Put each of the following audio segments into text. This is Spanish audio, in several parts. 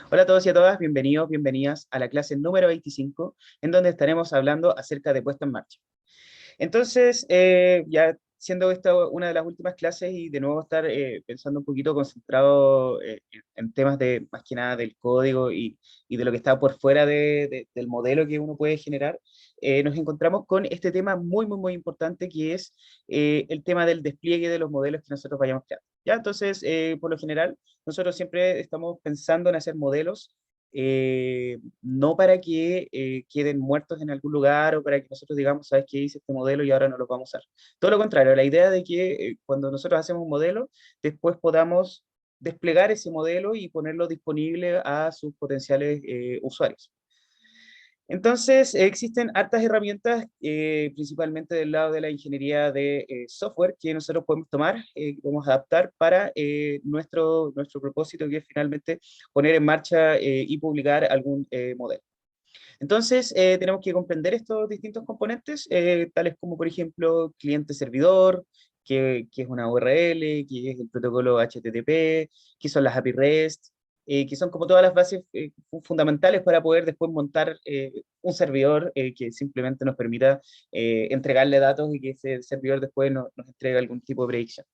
Hola a todos y a todas, bienvenidos, bienvenidas a la clase número 25, en donde estaremos hablando acerca de puesta en marcha. Entonces, ya siendo esta una de las últimas clases y de nuevo estar pensando un poquito concentrado en temas de más que nada del código y de lo que está por fuera del modelo que uno puede generar, nos encontramos con este tema muy importante que es el tema del despliegue de los modelos que nosotros vayamos creando. ¿Ya? Entonces, por lo general, nosotros siempre estamos pensando en hacer modelos no para que queden muertos en algún lugar o para que nosotros digamos, ¿sabes qué? Hice este modelo y ahora no lo vamos a usar. Todo lo contrario, la idea de que cuando nosotros hacemos un modelo, después podamos desplegar ese modelo y ponerlo disponible a sus potenciales usuarios. Entonces, existen hartas herramientas, principalmente del lado de la ingeniería de software, que nosotros podemos tomar, que podemos adaptar para nuestro propósito, que es finalmente poner en marcha y publicar algún modelo. Entonces, tenemos que comprender estos distintos componentes, tales como, por ejemplo, cliente-servidor, que es una URL, que es el protocolo HTTP, que son las API REST, que son como todas las bases fundamentales para poder después montar un servidor que simplemente nos permita entregarle datos y que ese servidor después nos entregue algún tipo de predicción.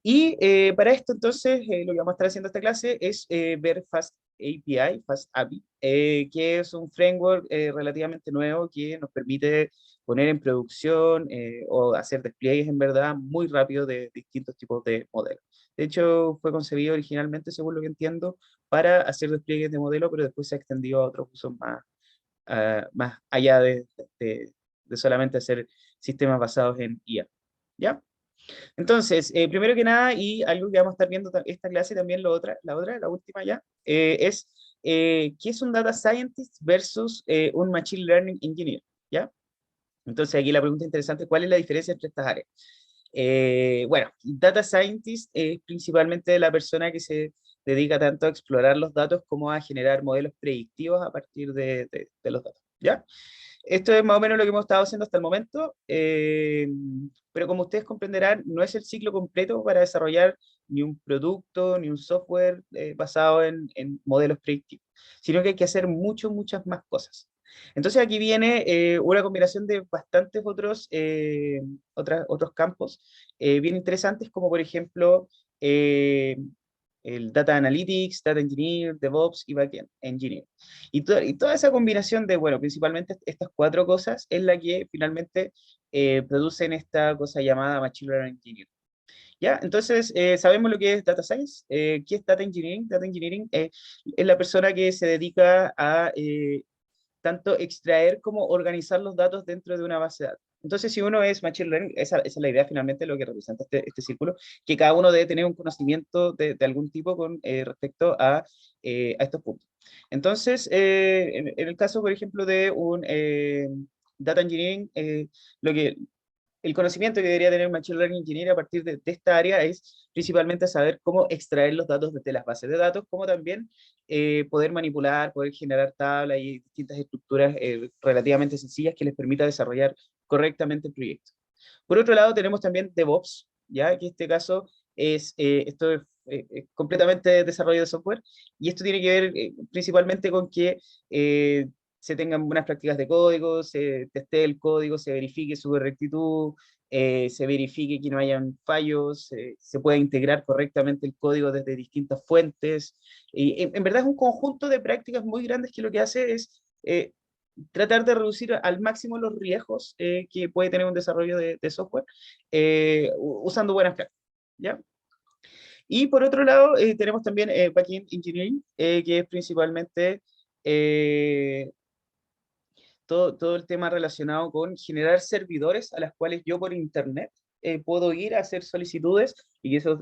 Y para esto, entonces, lo que vamos a estar haciendo esta clase es ver Fast API, Fast API, que es un framework relativamente nuevo que nos permite poner en producción o hacer despliegues en verdad muy rápido de distintos tipos de modelos. De hecho, fue concebido originalmente, según lo que entiendo, para hacer despliegues de modelo, pero después se ha extendido a otros usos más allá de solamente hacer sistemas basados en IA. ¿Ya? Entonces, primero que nada, y algo que vamos a estar viendo esta clase también, la última ya, es qué es un data scientist versus un machine learning engineer, ¿ya? Entonces, aquí la pregunta interesante, ¿cuál es la diferencia entre estas áreas? Bueno, data scientist es principalmente la persona que se dedica tanto a explorar los datos como a generar modelos predictivos a partir de los datos, ¿ya? Esto es más o menos lo que hemos estado haciendo hasta el momento, pero como ustedes comprenderán, no es el ciclo completo para desarrollar ni un producto, ni un software basado en modelos predictivos, sino que hay que hacer muchas más cosas. Entonces aquí viene una combinación de bastantes otros campos bien interesantes, como por ejemplo eh, el Data Analytics, Data Engineer, DevOps y Backend Engineer. Y toda esa combinación de, bueno, principalmente estas cuatro cosas es la que finalmente producen esta cosa llamada Machine Learning Engineering. ¿Ya? Entonces, sabemos lo que es Data Science. ¿Qué es Data Engineering? Data Engineering es la persona que se dedica a tanto extraer como organizar los datos dentro de una base de datos. Entonces, si uno es Machine Learning, esa es la idea finalmente, lo que representa este círculo, que cada uno debe tener un conocimiento de algún tipo con respecto a estos puntos. Entonces, en el caso, por ejemplo, de un Data Engineering, lo que el conocimiento que debería tener un Machine Learning Engineer a partir de esta área es principalmente saber cómo extraer los datos desde las bases de datos, como también poder manipular, poder generar tablas y distintas estructuras relativamente sencillas que les permita desarrollar correctamente el proyecto. Por otro lado, tenemos también DevOps, ya que en este caso es completamente desarrollo de software, y esto tiene que ver principalmente con que se tengan buenas prácticas de código, se testee el código, se verifique su rectitud, se verifique que no hayan fallos, se pueda integrar correctamente el código desde distintas fuentes. Y en verdad es un conjunto de prácticas muy grandes que lo que hace es tratar de reducir al máximo los riesgos que puede tener un desarrollo de software usando buenas prácticas. ¿Ya? Y por otro lado, tenemos también Backend Engineering, que es principalmente eh, todo el tema relacionado con generar servidores a las cuales yo por internet puedo ir a hacer solicitudes y que eso,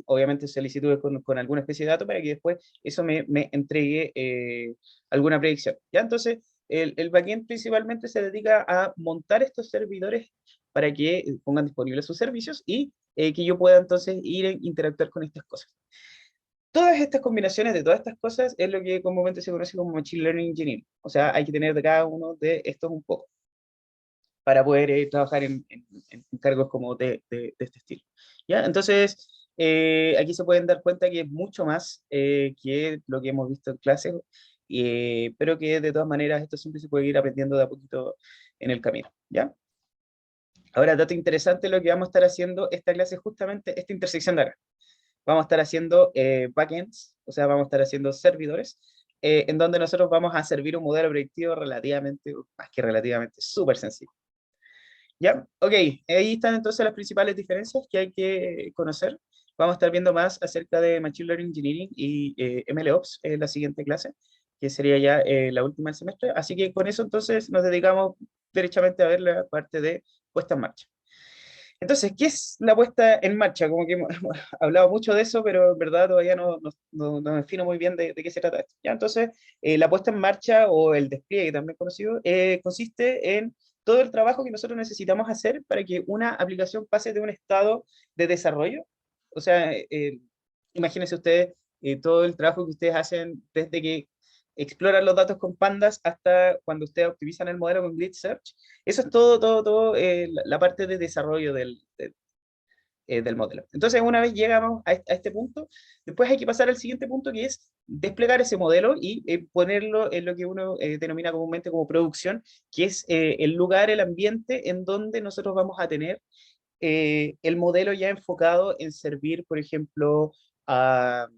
obviamente, solicitudes con alguna especie de dato para que después eso me entregue alguna predicción. ¿Ya? Entonces, el backend principalmente se dedica a montar estos servidores para que pongan disponibles sus servicios y que yo pueda entonces ir a interactuar con estas cosas. Todas estas combinaciones de todas estas cosas es lo que comúnmente se conoce como Machine Learning Engineering. O sea, hay que tener de cada uno de estos un poco para poder trabajar en cargos como de este estilo. ¿Ya? Entonces, aquí se pueden dar cuenta que es mucho más que lo que hemos visto en clases, pero que de todas maneras esto siempre se puede ir aprendiendo de a poquito en el camino, ¿ya? Ahora, dato interesante, lo que vamos a estar haciendo esta clase es justamente esta intersección de acá. Vamos a estar haciendo backends, o sea, vamos a estar haciendo servidores, en donde nosotros vamos a servir un modelo predictivo relativamente, más que relativamente, súper sencillo. ¿Ya? Ok, ahí están entonces las principales diferencias que hay que conocer. Vamos a estar viendo más acerca de Machine Learning Engineering y MLOps en la siguiente clase, que sería ya la última del semestre. Así que con eso entonces nos dedicamos derechamente a ver la parte de puesta en marcha. Entonces, ¿qué es la puesta en marcha? Como que hemos hablado mucho de eso, pero en verdad todavía no me defino muy bien de qué se trata esto. ¿Ya? Entonces, la puesta en marcha o el despliegue, también conocido, consiste en todo el trabajo que nosotros necesitamos hacer para que una aplicación pase de un estado de desarrollo. O sea, imagínense ustedes todo el trabajo que ustedes hacen desde que exploran los datos con pandas hasta cuando ustedes optimizan el modelo con Grid Search. Eso es todo la parte de desarrollo del modelo. Entonces, una vez llegamos a este punto, después hay que pasar al siguiente punto, que es desplegar ese modelo y ponerlo en lo que uno denomina comúnmente como producción, que es el lugar, el ambiente en donde nosotros vamos a tener el modelo ya enfocado en servir, por ejemplo, a,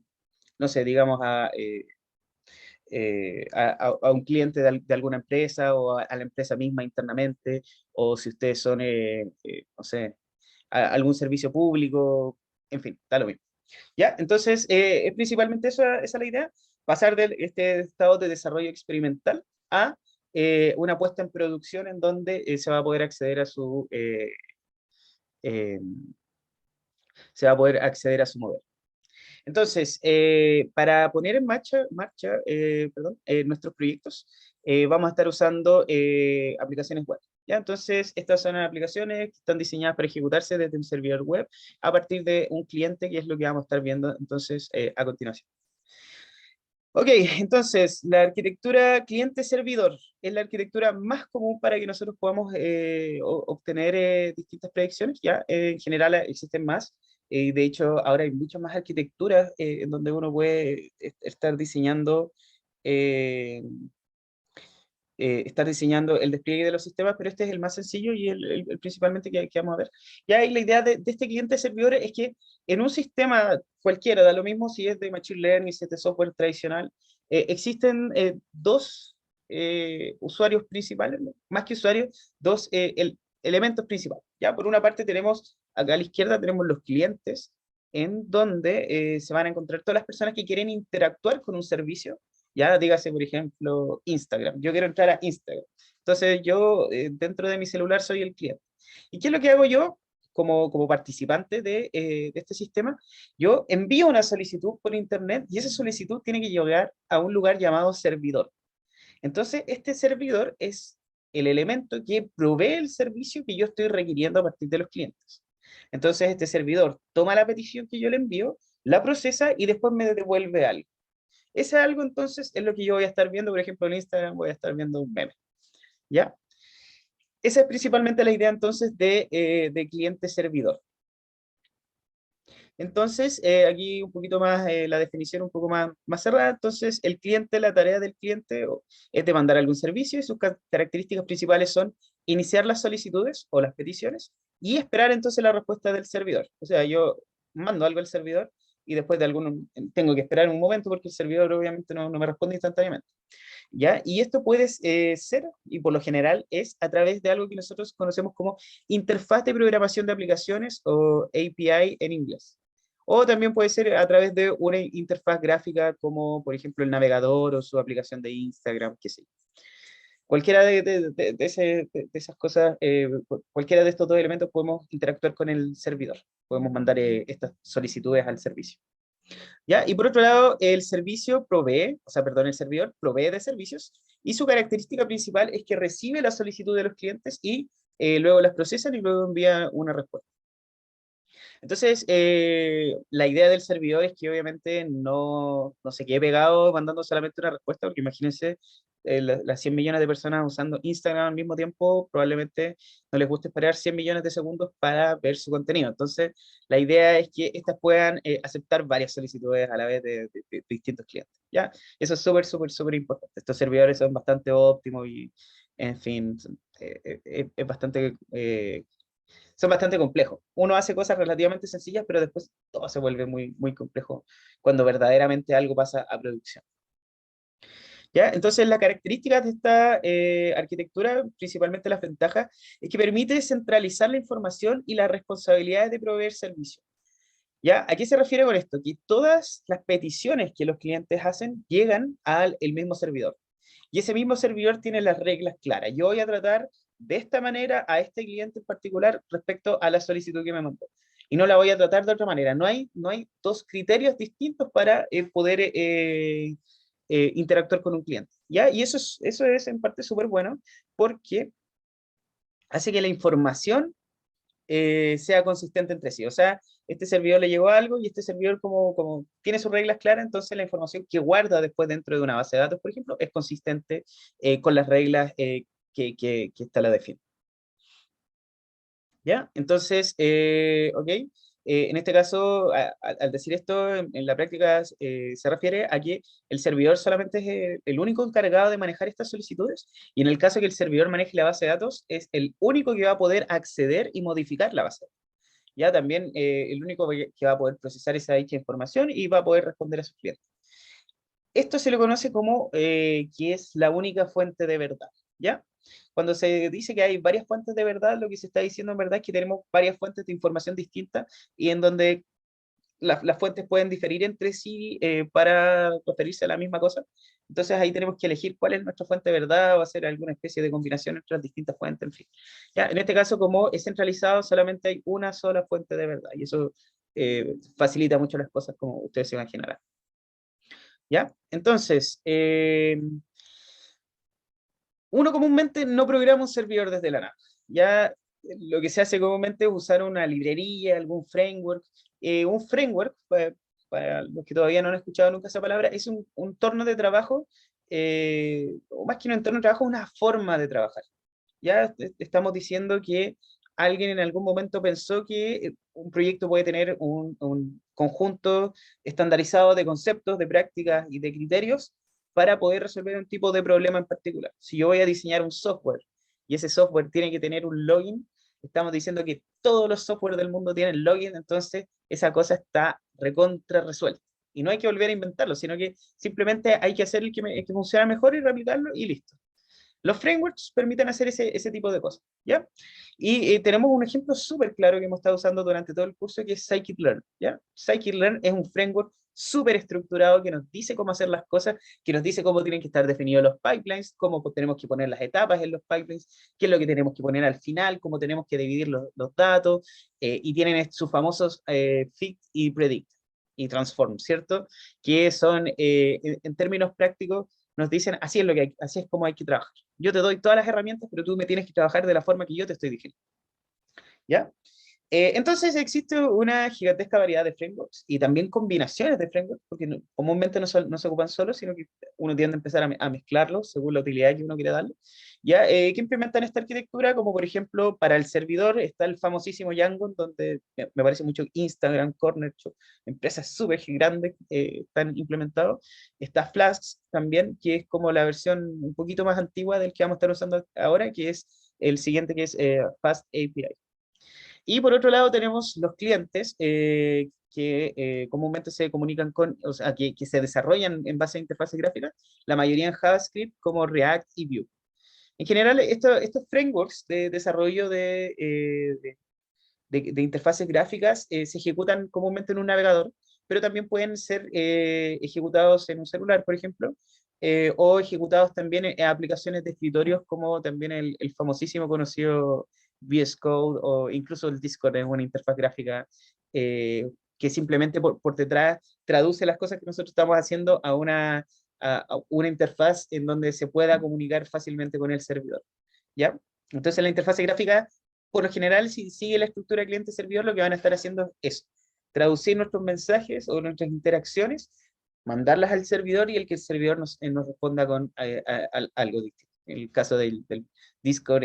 no sé, digamos, a un cliente de alguna empresa o a la empresa misma internamente, o si ustedes son, no sé, algún servicio público, en fin, da lo mismo. ¿Ya? Entonces, es principalmente esa es la idea, pasar de este estado de desarrollo experimental a una puesta en producción en donde se va a poder acceder a eh, se va a poder acceder a su modelo. Entonces, para poner en marcha perdón, nuestros proyectos, vamos a estar usando aplicaciones web. ¿Ya? Entonces, estas son aplicaciones que están diseñadas para ejecutarse desde un servidor web a partir de un cliente, que es lo que vamos a estar viendo entonces a continuación. Ok, entonces, la arquitectura cliente-servidor es la arquitectura más común para que nosotros podamos obtener distintas predicciones. Ya, en general existen más. De hecho, ahora hay muchas más arquitecturas en donde uno puede estar diseñando eh, estar diseñando el despliegue de los sistemas, pero este es el más sencillo y el principalmente que vamos a ver. Ya, y la idea de este cliente de servidores es que en un sistema cualquiera, da lo mismo si es de Machine Learning, si es de software tradicional, existen dos usuarios principales, ¿no? Más que usuarios, dos elementos principales. Ya, por una parte tenemos, acá a la izquierda tenemos los clientes, en donde se van a encontrar todas las personas que quieren interactuar con un servicio, ya dígase, por ejemplo, Instagram. Yo quiero entrar a Instagram. Entonces yo dentro de mi celular soy el cliente. ¿Y qué es lo que hago yo como participante de este sistema? Yo envío una solicitud por internet y esa solicitud tiene que llegar a un lugar llamado servidor. Entonces este servidor es el elemento que provee el servicio que yo estoy requiriendo a partir de los clientes. Entonces este servidor toma la petición que yo le envío, la procesa y después me devuelve algo. Ese algo entonces es lo que yo voy a estar viendo, por ejemplo, en Instagram voy a estar viendo un meme, ¿ya? Esa es principalmente la idea entonces de cliente-servidor. Entonces, aquí un poquito más, la definición un poco más cerrada. Entonces, el cliente, la tarea del cliente es de mandar algún servicio y sus características principales son iniciar las solicitudes o las peticiones y esperar entonces la respuesta del servidor. O sea, yo mando algo al servidor y después de algún, tengo que esperar un momento porque el servidor obviamente no me responde instantáneamente. ¿Ya? Y esto puede ser, y por lo general es a través de algo que nosotros conocemos como interfaz de programación de aplicaciones o API en inglés. O también puede ser a través de una interfaz gráfica como por ejemplo el navegador o su aplicación de Instagram, qué sé yo. Cualquiera de esas cosas, cualquiera de estos dos elementos podemos interactuar con el servidor. Podemos mandar estas solicitudes al servicio. ¿Ya? Y por otro lado, el servicio provee, o sea, perdón, el servidor provee de servicios y su característica principal es que recibe la solicitud de los clientes y luego las procesa y luego envía una respuesta. Entonces, la idea del servidor es que obviamente no se quede pegado mandando solamente una respuesta, porque imagínense las 100 millones de personas usando Instagram al mismo tiempo, probablemente no les guste esperar 100 millones de segundos para ver su contenido. Entonces, la idea es que estas puedan aceptar varias solicitudes a la vez de distintos clientes. ¿Ya? Eso es súper, súper, súper importante. Estos servidores son bastante óptimos y, en fin, es bastante son bastante complejos. Uno hace cosas relativamente sencillas, pero después todo se vuelve muy, muy complejo cuando verdaderamente algo pasa a producción. ¿Ya? Entonces, la característica de esta arquitectura, principalmente las ventajas, es que permite centralizar la información y las responsabilidades de proveer servicio. ¿Ya? ¿A qué se refiere con esto? Que todas las peticiones que los clientes hacen llegan al el mismo servidor. Y ese mismo servidor tiene las reglas claras. Yo voy a tratar de esta manera a este cliente en particular respecto a la solicitud que me mandó. Y no la voy a tratar de otra manera. No hay dos criterios distintos para poder interactuar con un cliente. ¿Ya? Y eso es en parte súper bueno porque hace que la información sea consistente entre sí. O sea, este servidor le llegó algo y este servidor como tiene sus reglas claras, entonces la información que guarda después dentro de una base de datos, por ejemplo, es consistente con las reglas que esta la define. ¿Ya? Entonces, ok. En este caso, al decir esto, en la práctica se refiere a que el servidor solamente es el único encargado de manejar estas solicitudes y en el caso que el servidor maneje la base de datos, es el único que va a poder acceder y modificar la base de datos. Ya también el único que va a poder procesar esa dicha información y va a poder responder a sus clientes. Esto se le conoce como que es la única fuente de verdad, ¿ya? Cuando se dice que hay varias fuentes de verdad, lo que se está diciendo en verdad es que tenemos varias fuentes de información distintas y en donde las fuentes pueden diferir entre sí para referirse a la misma cosa. Entonces ahí tenemos que elegir cuál es nuestra fuente de verdad o hacer alguna especie de combinación entre las distintas fuentes, en fin. Ya, en este caso, como es centralizado, solamente hay una sola fuente de verdad y eso facilita mucho las cosas como ustedes se imaginarán. ¿Ya? Entonces, uno comúnmente no programa un servidor desde la nada. Ya lo que se hace comúnmente es usar una librería, algún framework. Un framework, para los que todavía no han escuchado nunca esa palabra, es un entorno de trabajo, o más que un entorno de trabajo, una forma de trabajar. Ya estamos diciendo que alguien en algún momento pensó que un proyecto puede tener un conjunto estandarizado de conceptos, de prácticas y de criterios para poder resolver un tipo de problema en particular. Si yo voy a diseñar un software y ese software tiene que tener un login, estamos diciendo que todos los software del mundo tienen login, entonces esa cosa está recontra resuelta. Y no hay que volver a inventarlo, sino que simplemente hay que hacer el que funciona mejor y replicarlo y listo. Los frameworks permiten hacer ese tipo de cosas, ¿ya? Y tenemos un ejemplo súper claro que hemos estado usando durante todo el curso, que es Scikit-learn, ¿ya? Scikit-learn es un framework súper estructurado que nos dice cómo hacer las cosas, que nos dice cómo tienen que estar definidos los pipelines, cómo tenemos que poner las etapas en los pipelines, qué es lo que tenemos que poner al final, cómo tenemos que dividir los datos, y tienen sus famosos fit y predict y transform, ¿cierto? Que son, en términos prácticos, nos dicen, así es como hay que trabajar. Yo te doy todas las herramientas, pero tú me tienes que trabajar de la forma que yo te estoy diciendo. ¿Ya? Entonces existe una gigantesca variedad de frameworks y también combinaciones de frameworks, porque comúnmente no se ocupan solos, sino que uno tiende a empezar a mezclarlos según la utilidad que uno quiere darle. ¿Ya? Que implementan esta arquitectura, como por ejemplo para el servidor está el famosísimo Django, donde me parece mucho Instagram, Corner Shop, empresas súper grandes están implementados. Está Flask también, que es como la versión un poquito más antigua del que vamos a estar usando ahora, que es el siguiente, que es Fast API. Y por otro lado tenemos los clientes que comúnmente se comunican con, o sea, que se desarrollan en base a interfaces gráficas, la mayoría en JavaScript como React y Vue. En general, estos frameworks de desarrollo de interfaces gráficas se ejecutan comúnmente en un navegador, pero también pueden ser ejecutados en un celular, por ejemplo, o ejecutados también en aplicaciones de escritorios como también el famosísimo conocido VS Code o incluso el Discord es una interfaz gráfica que simplemente por detrás traduce las cosas que nosotros estamos haciendo a una interfaz en donde se pueda comunicar fácilmente con el servidor. ¿Ya? Entonces la interfaz gráfica por lo general, si sigue la estructura cliente-servidor, lo que van a estar haciendo es traducir nuestros mensajes o nuestras interacciones, mandarlas al servidor y el que el servidor nos responda con algo distinto. En el caso del Discord,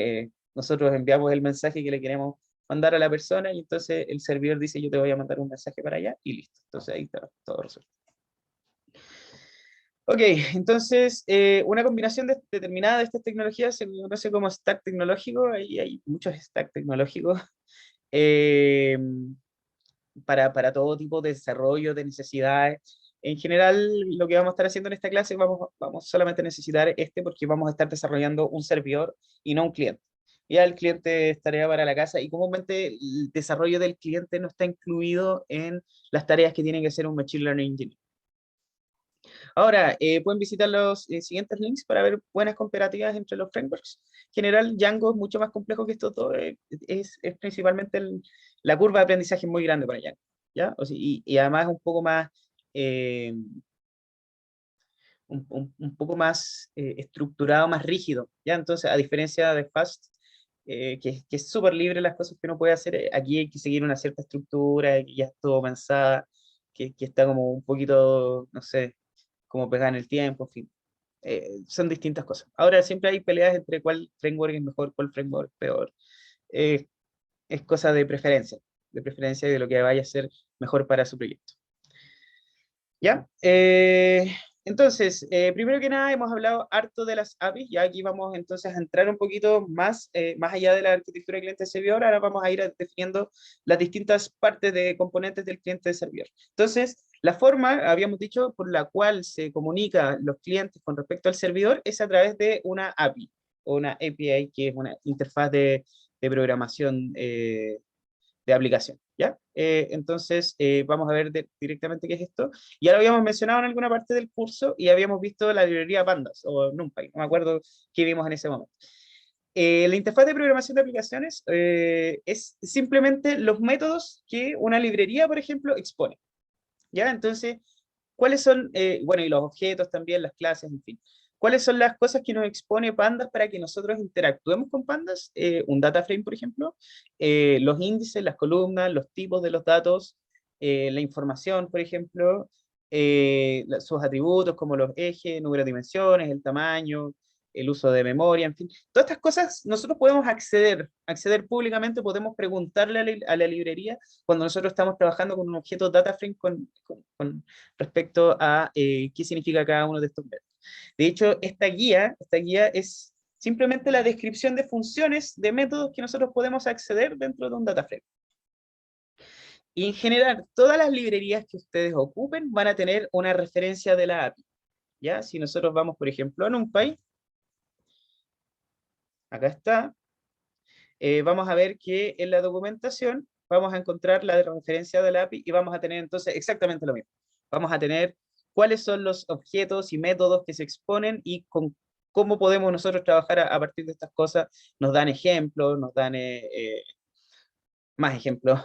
nosotros enviamos el mensaje que le queremos mandar a la persona y entonces el servidor dice yo te voy a mandar un mensaje para allá y listo. Entonces ahí está todo resuelto. Ok, entonces una combinación determinada de estas tecnologías se conoce como stack tecnológico. Ahí hay muchos stacks tecnológicos eh, para todo tipo de desarrollo, de necesidades. En general, lo que vamos a estar haciendo en esta clase, vamos solamente a necesitar este porque vamos a estar desarrollando un servidor y no un cliente. Ya el cliente es tarea para la casa y comúnmente el desarrollo del cliente no está incluido en las tareas que tiene que hacer un Machine Learning Engineer. Ahora, pueden visitar los siguientes links para ver buenas comparativas entre los frameworks. En general, Django es mucho más complejo que esto todo. Es principalmente la curva de aprendizaje es muy grande para Django. ¿Ya? O sea, y además es un poco más, eh, un poco más estructurado, más rígido. ¿Ya? Entonces, a diferencia de Fast, que es súper libre las cosas que uno puede hacer, aquí hay que seguir una cierta estructura, que ya es todo pensada, que está como un poquito, no sé, como pegada en el tiempo, en fin. Son distintas cosas. Ahora siempre hay peleas entre cuál framework es mejor, cuál framework es peor. Eh, es cosa de preferencia de lo que vaya a ser mejor para su proyecto. ¿Ya? Entonces, primero que nada, hemos hablado harto de las APIs, ya aquí vamos entonces a entrar un poquito más, más allá de la arquitectura de cliente-servidor, ahora vamos a ir definiendo las distintas partes de componentes del cliente-servidor. Entonces, la forma, habíamos dicho, por la cual se comunican los clientes con respecto al servidor es a través de una API, o una API, que es una interfaz de programación de aplicación, ¿ya? Entonces, vamos a ver directamente qué es esto. Ya lo habíamos mencionado en alguna parte del curso y habíamos visto la librería Pandas o NumPy, no me acuerdo qué vimos en ese momento. La interfaz de programación de aplicaciones es simplemente los métodos que una librería, por ejemplo, expone, ¿ya? Entonces, ¿cuáles son, bueno, y los objetos también, las clases, en fin? ¿Cuáles son las cosas que nos expone Pandas para que nosotros interactuemos con Pandas? Un data frame, por ejemplo, los índices, las columnas, los tipos de los datos, la información, por ejemplo, sus atributos como los ejes, número de dimensiones, el tamaño, el uso de memoria, en fin. Todas estas cosas nosotros podemos acceder públicamente, podemos preguntarle a la librería cuando nosotros estamos trabajando con un objeto data frame con respecto a qué significa cada uno de estos métodos. De hecho, esta guía es simplemente la descripción de funciones de métodos que nosotros podemos acceder dentro de un data frame. Y en general, todas las librerías que ustedes ocupen van a tener una referencia de la API. ¿Ya? Si nosotros vamos, por ejemplo, a NumPy, acá está, vamos a ver que en la documentación vamos a encontrar la referencia de la API y vamos a tener entonces exactamente lo mismo. Vamos a tener cuáles son los objetos y métodos que se exponen y con cómo podemos nosotros trabajar a partir de estas cosas. Nos dan ejemplos, nos dan más ejemplos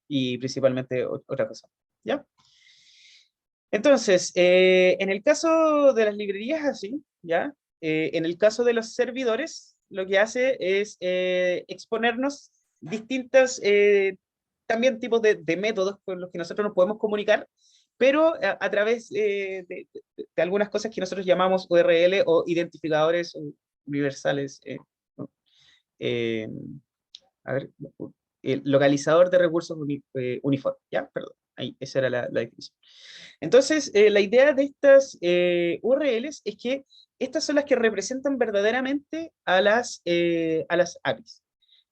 y principalmente otra cosa. ¿Ya? Entonces, en el caso de las librerías así, ¿ya? En el caso de los servidores, lo que hace es exponernos distintas también tipos de métodos con los que nosotros nos podemos comunicar, pero a través de algunas cosas que nosotros llamamos URL o identificadores universales. ¿No? Eh, a ver, el localizador de recursos uniforme, ¿ya? Perdón, ahí, esa era la definición. Entonces, la idea de estas URLs es que estas son las que representan verdaderamente a las APIs,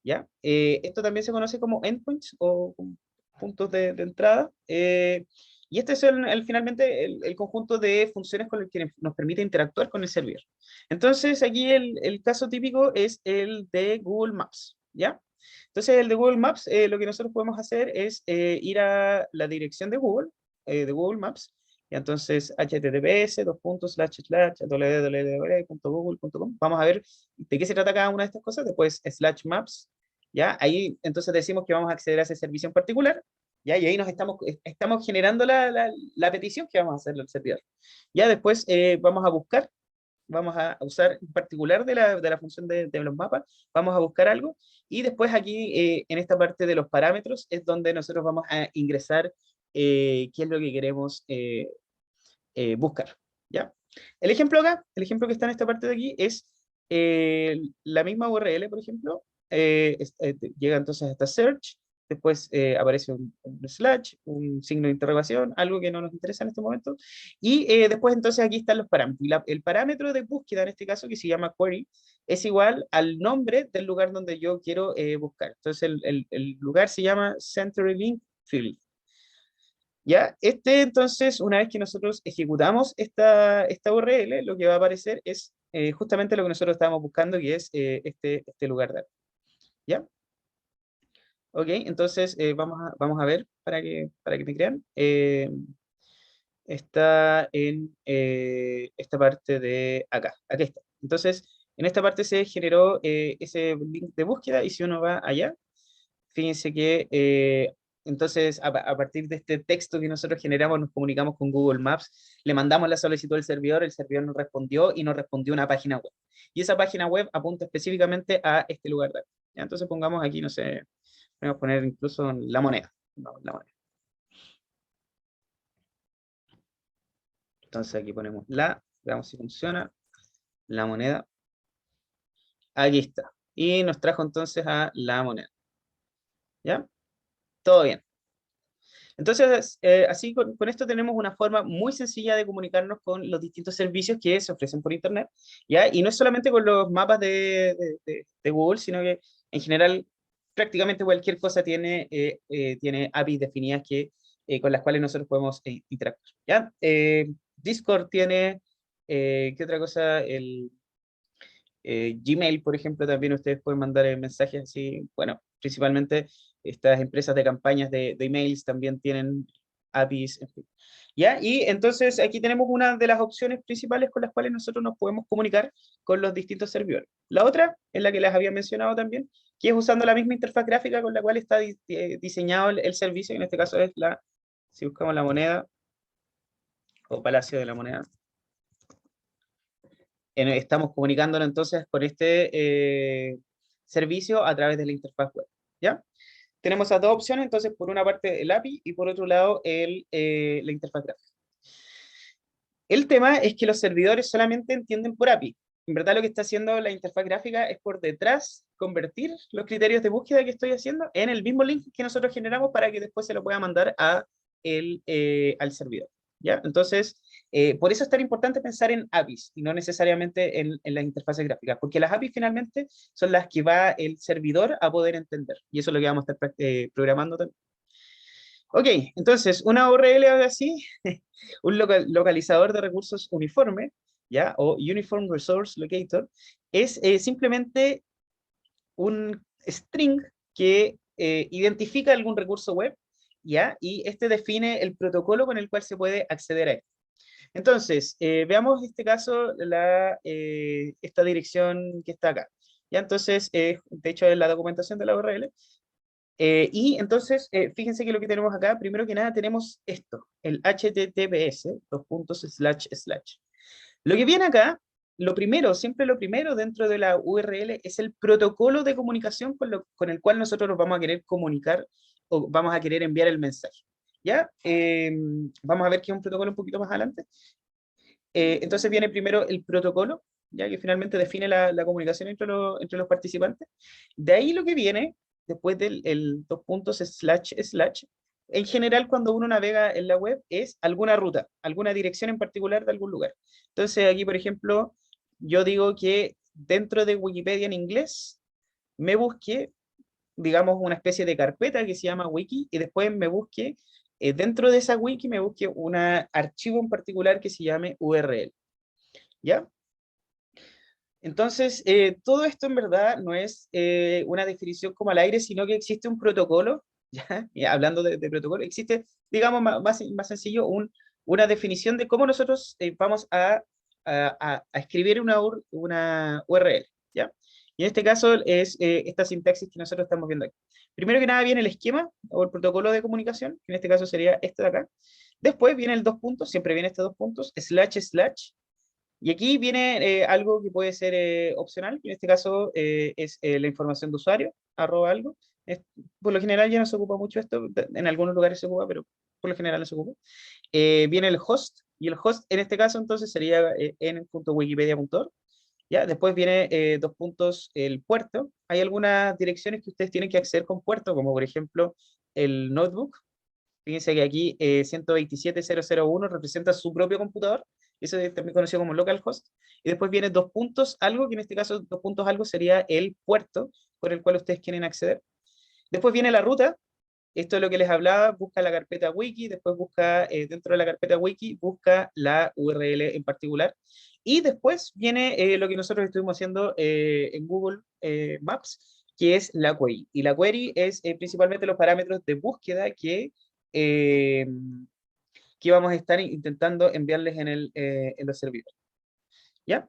¿ya? Esto también se conoce como endpoints o como puntos de entrada, y este es finalmente el conjunto de funciones con el que nos permite interactuar con el servidor. Entonces, aquí el caso típico es el de Google Maps, ¿ya? Entonces, el de Google Maps, lo que nosotros podemos hacer es ir a la dirección de Google Maps, y entonces https://www.google.com. Vamos a ver de qué se trata cada una de estas cosas, después /maps, ¿ya? Ahí entonces decimos que vamos a acceder a ese servicio en particular, ¿ya? Y ahí estamos generando la petición que vamos a hacerle al servidor. Ya después vamos a buscar vamos a usar en particular de la función de los mapas, vamos a buscar algo, y después aquí en esta parte de los parámetros es donde nosotros vamos a ingresar qué es lo que queremos buscar, ¿ya? El ejemplo acá, el ejemplo que está en esta parte de aquí es la misma URL, por ejemplo, llega entonces hasta search, después aparece un slash, un signo de interrogación, algo que no nos interesa en este momento, y después entonces aquí están los parámetros. El parámetro de búsqueda en este caso, que se llama query, es igual al nombre del lugar donde yo quiero buscar. Entonces el lugar se llama Century Link Field. ¿Ya? Entonces, una vez que nosotros ejecutamos esta URL, lo que va a aparecer es justamente lo que nosotros estábamos buscando, que es este lugar de aquí. ¿Ya? Ok, entonces vamos a ver para que me crean. Está en esta parte de acá. Aquí está. Entonces, en esta parte se generó ese link de búsqueda, y si uno va allá, fíjense que entonces a partir de este texto que nosotros generamos, nos comunicamos con Google Maps, le mandamos la solicitud al servidor, el servidor nos respondió y nos respondió una página web. Y esa página web apunta específicamente a este lugar de aquí. ¿Ya? Entonces pongamos aquí, no sé, podemos poner incluso la moneda. Vamos, la moneda. Entonces aquí ponemos veamos si funciona, la moneda. Aquí está. Y nos trajo entonces a la moneda. ¿Ya? Todo bien. Entonces, así con esto tenemos una forma muy sencilla de comunicarnos con los distintos servicios que se ofrecen por Internet, ¿ya? Y no es solamente con los mapas de Google, sino que en general prácticamente cualquier cosa tiene APIs definidas con las cuales nosotros podemos interactuar, ¿ya? Discord tiene, ¿qué otra cosa? Gmail, por ejemplo, también ustedes pueden mandar mensajes así. Bueno, principalmente estas empresas de campañas de emails también tienen APIs, en fin. ¿Ya? Y entonces aquí tenemos una de las opciones principales con las cuales nosotros nos podemos comunicar con los distintos servidores. La otra es la que les había mencionado también, que es usando la misma interfaz gráfica con la cual está diseñado el servicio, en este caso es si buscamos la moneda, o Palacio de la Moneda. Estamos comunicándonos entonces con este servicio a través de la interfaz web, ¿ya? Tenemos esas dos opciones, entonces por una parte el API y por otro lado la interfaz gráfica. El tema es que los servidores solamente entienden por API. En verdad lo que está haciendo la interfaz gráfica es por detrás convertir los criterios de búsqueda que estoy haciendo en el mismo link que nosotros generamos para que después se lo pueda mandar al servidor, ¿ya? Entonces, por eso es tan importante pensar en APIs y no necesariamente en las interfaces gráficas, porque las APIs finalmente son las que va el servidor a poder entender, y eso es lo que vamos a estar programando también. Ok, entonces, una URL ahora sí, un localizador de recursos uniforme, ¿ya? O Uniform Resource Locator, es simplemente un string que identifica algún recurso web, ¿ya? Y este define el protocolo con el cual se puede acceder a él. Entonces, veamos este caso, esta dirección que está acá. ¿Ya? Entonces, de hecho, es la documentación de la URL. Y entonces, fíjense que lo que tenemos acá, primero que nada, tenemos esto, el HTTPS, dos puntos, slash, slash. Lo que viene acá, siempre lo primero dentro de la URL es el protocolo de comunicación con el cual nosotros nos vamos a querer comunicar o vamos a querer enviar el mensaje. ¿Ya? Vamos a ver qué es un protocolo un poquito más adelante. Entonces viene primero el protocolo, ya que finalmente define la comunicación entre los participantes. De ahí lo que viene, después del dos puntos slash slash, en general cuando uno navega en la web es alguna ruta, alguna dirección en particular de algún lugar. Entonces aquí, por ejemplo, yo digo que dentro de Wikipedia en inglés me busque, digamos, una especie de carpeta que se llama wiki y después me busque, dentro de esa wiki me busque un archivo en particular que se llame URL. ¿Ya? Entonces, todo esto en verdad no es una definición como al aire, sino que existe un protocolo, ¿ya? Y hablando de protocolo, existe, digamos, más sencillo, una definición de cómo nosotros vamos a escribir una URL, ¿ya? Y en este caso es esta sintaxis que nosotros estamos viendo aquí. Primero que nada viene el esquema o el protocolo de comunicación, que en este caso sería este de acá. Después viene el dos puntos, siempre viene este dos puntos, slash slash, Y aquí viene algo que puede ser opcional, que en este caso es la información de usuario, arroba algo. Es- por lo general ya no se ocupa mucho esto, en algunos lugares se ocupa, pero por lo general no se ocupa. Viene el host, y el host en este caso entonces sería n.wikipedia.org. ¿Ya? Después viene dos puntos el puerto. Hay algunas direcciones que ustedes tienen que acceder con puerto, como por ejemplo el notebook. Fíjense que aquí 127.001 representa su propio computador. Eso es también conocido como localhost. Y después viene dos puntos algo, que en este caso dos puntos algo sería el puerto por el cual ustedes quieren acceder. Después viene la ruta. Esto es lo que les hablaba, busca la carpeta wiki, después busca dentro de la carpeta wiki, busca la URL en particular. Y después viene lo que nosotros estuvimos haciendo en Google Maps, que es la query. Y la query es principalmente los parámetros de búsqueda eh, que vamos a estar intentando enviarles en los servidores. ¿Ya?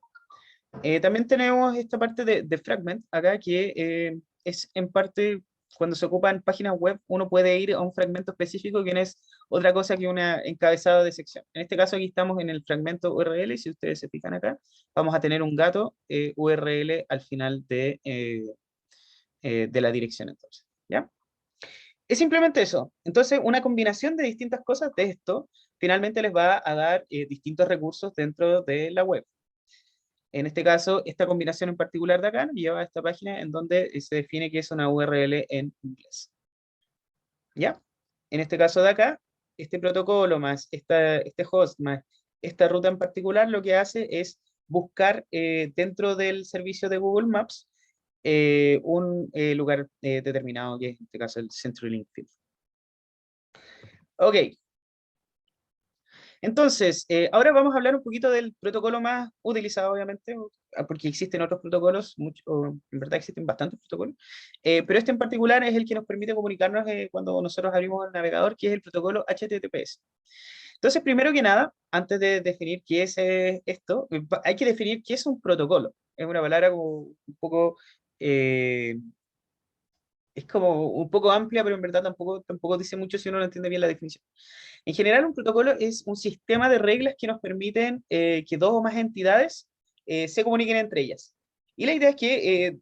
También tenemos esta parte de Fragment acá, que es en parte, cuando se ocupan páginas web, uno puede ir a un fragmento específico, que no es otra cosa que un encabezado de sección. En este caso aquí estamos en el fragmento URL, y si ustedes se fijan acá, vamos a tener un gato URL al final de la dirección entonces. ¿Ya? Es simplemente eso. Entonces, una combinación de distintas cosas de esto finalmente les va a dar distintos recursos dentro de la web. En este caso, esta combinación en particular de acá nos lleva a esta página en donde se define que es una URL en inglés. ¿Ya? En este caso de acá, este protocolo más este host más esta ruta en particular lo que hace es buscar dentro del servicio de Google Maps un lugar determinado, que es en este caso el CenturyLink Field. Ok, entonces, ahora vamos a hablar un poquito del protocolo más utilizado, obviamente, porque existen otros protocolos, en verdad existen bastantes protocolos, pero este en particular es el que nos permite comunicarnos cuando nosotros abrimos el navegador, que es el protocolo HTTPS. Entonces, primero que nada, antes de definir qué es esto, hay que definir qué es un protocolo. Es una palabra como un poco... eh, es como un poco amplia, pero en verdad tampoco dice mucho si uno no entiende bien la definición. En general, un protocolo es un sistema de reglas que nos permiten que dos o más entidades se comuniquen entre ellas. Y la idea es que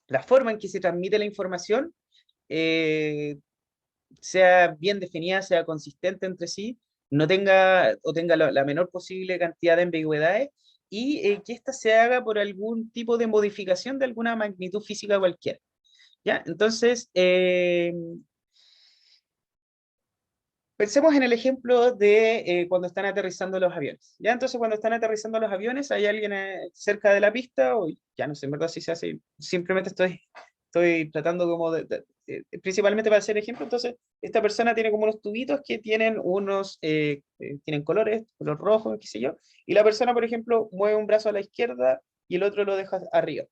la forma en que se transmite la información eh, sea bien definida, sea consistente entre sí, no tenga o tenga la menor posible cantidad de ambigüedades y que ésta se haga por algún tipo de modificación de alguna magnitud física cualquiera. ¿Ya? Entonces, pensemos en el ejemplo de cuando están aterrizando los aviones. Ya, entonces cuando están aterrizando los aviones, hay alguien cerca de la pista, o ya no sé, en verdad si se hace, simplemente estoy tratando como principalmente para hacer ejemplo, entonces esta persona tiene como unos tubitos que tienen tienen colores, color rojo, qué sé yo, y la persona, por ejemplo, mueve un brazo a la izquierda y el otro lo deja arriba.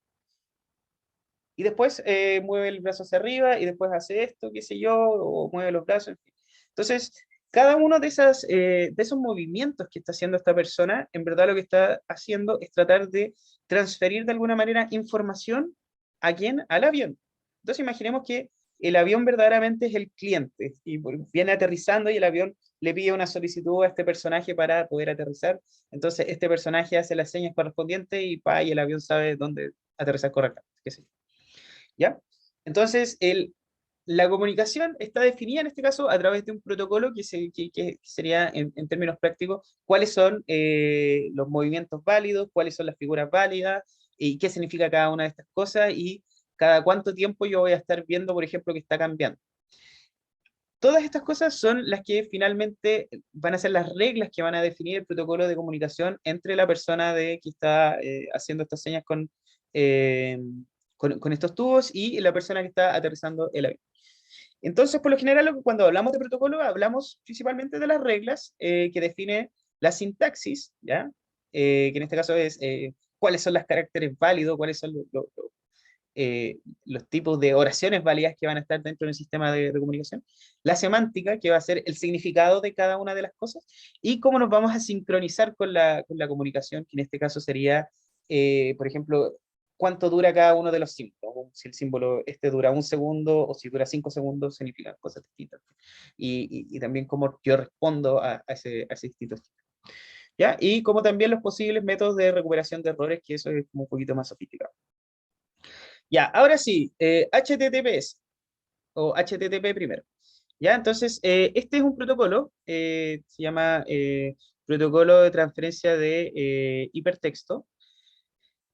Y después mueve el brazo hacia arriba y después hace esto, qué sé yo, o mueve los brazos, en fin. Entonces, cada uno de esos movimientos que está haciendo esta persona, en verdad lo que está haciendo es tratar de transferir de alguna manera información ¿a quién? Al avión. Entonces, imaginemos que el avión verdaderamente es el cliente y viene aterrizando y el avión le pide una solicitud a este personaje para poder aterrizar. Entonces, este personaje hace las señas correspondientes y el avión sabe dónde aterrizar correctamente, qué sé yo. ¿Ya? Entonces, la comunicación está definida en este caso a través de un protocolo que sería, en términos prácticos, cuáles son los movimientos válidos, cuáles son las figuras válidas y qué significa cada una de estas cosas y cada cuánto tiempo yo voy a estar viendo, por ejemplo, que está cambiando. Todas estas cosas son las que finalmente van a ser las reglas que van a definir el protocolo de comunicación entre la persona que está haciendo estas señas eh, con estos tubos y la persona que está aterrizando el avión. Entonces, por lo general, cuando hablamos de protocolo, hablamos principalmente de las reglas que define la sintaxis, ¿ya? Que en este caso es cuáles son los caracteres válidos, cuáles son los tipos de oraciones válidas que van a estar dentro del sistema de comunicación, la semántica, que va a ser el significado de cada una de las cosas, y cómo nos vamos a sincronizar con la comunicación, que en este caso sería, por ejemplo, cuánto dura cada uno de los símbolos. Si el símbolo este dura 1 segundo o si dura 5 segundos, significan cosas distintas. Y también cómo yo respondo a ese distinto. ¿ya? Y como también los posibles métodos de recuperación de errores, que eso es como un poquito más sofisticado. Ya, ahora sí, HTTPS o HTTP primero. Ya, entonces, este es un protocolo, se llama protocolo de transferencia de hipertexto,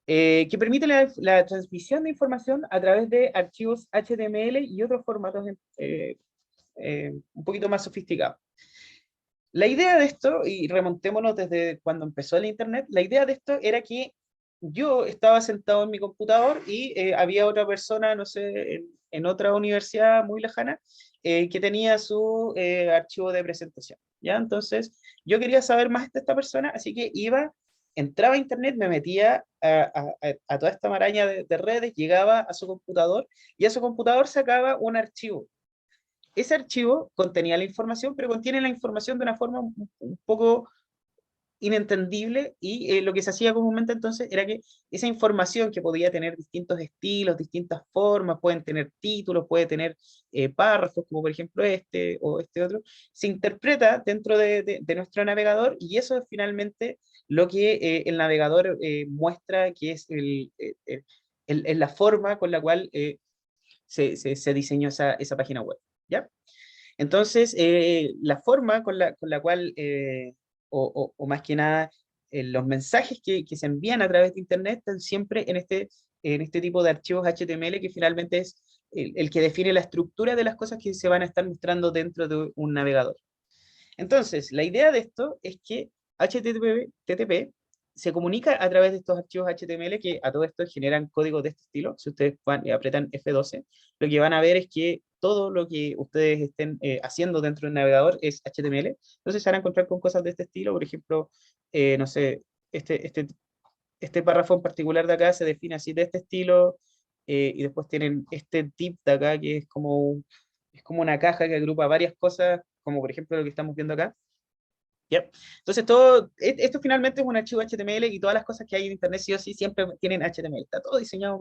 que permite la transmisión de información a través de archivos HTML y otros formatos un poquito más sofisticados. La idea de esto, y remontémonos desde cuando empezó el Internet, la idea de esto era que yo estaba sentado en mi computador y había otra persona, no sé, en otra universidad muy lejana, que tenía su archivo de presentación. ¿Ya? Entonces, yo quería saber más de esta persona, así que entraba a Internet, me metía a toda esta maraña de redes, llegaba a su computador y a su computador sacaba un archivo. Ese archivo contenía la información, pero contiene la información de una forma un poco inentendible y lo que se hacía comúnmente entonces era que esa información que podía tener distintos estilos, distintas formas, pueden tener títulos, puede tener párrafos, como por ejemplo este o este otro, se interpreta dentro de nuestro navegador y eso es finalmente lo que el navegador muestra que es la forma con la cual se diseñó esa página web. ¿Ya? Entonces, la forma con la cual, o más que nada, los mensajes que se envían a través de Internet están siempre en este tipo de archivos HTML que finalmente es el que define la estructura de las cosas que se van a estar mostrando dentro de un navegador. Entonces, la idea de esto es que HTTP se comunica a través de estos archivos HTML que a todo esto generan códigos de este estilo. Si ustedes apretan F12, lo que van a ver es que todo lo que ustedes estén haciendo dentro del navegador es HTML. Entonces se van a encontrar con cosas de este estilo. Por ejemplo, no sé, este párrafo en particular de acá se define así de este estilo. Y después tienen este tip de acá que es como una caja que agrupa varias cosas, como por ejemplo lo que estamos viendo acá. Yep. Entonces, esto finalmente es un archivo HTML y todas las cosas que hay en Internet sí o sí siempre tienen HTML. Está todo diseñado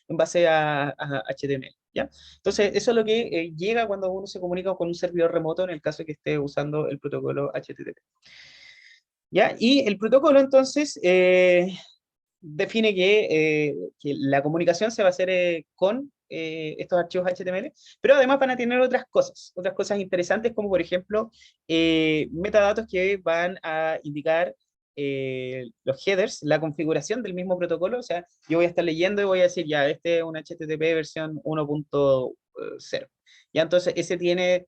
en base a HTML. ¿Ya? Entonces, eso es lo que llega cuando uno se comunica con un servidor remoto en el caso de que esté usando el protocolo HTTP. ¿Ya? Y el protocolo entonces define que la comunicación se va a hacer con estos archivos HTML, pero además van a tener otras cosas interesantes, como por ejemplo metadatos que van a indicar los headers, la configuración del mismo protocolo. O sea, yo voy a estar leyendo y voy a decir, ya, este es un HTTP versión 1.0. Ya, entonces ese tiene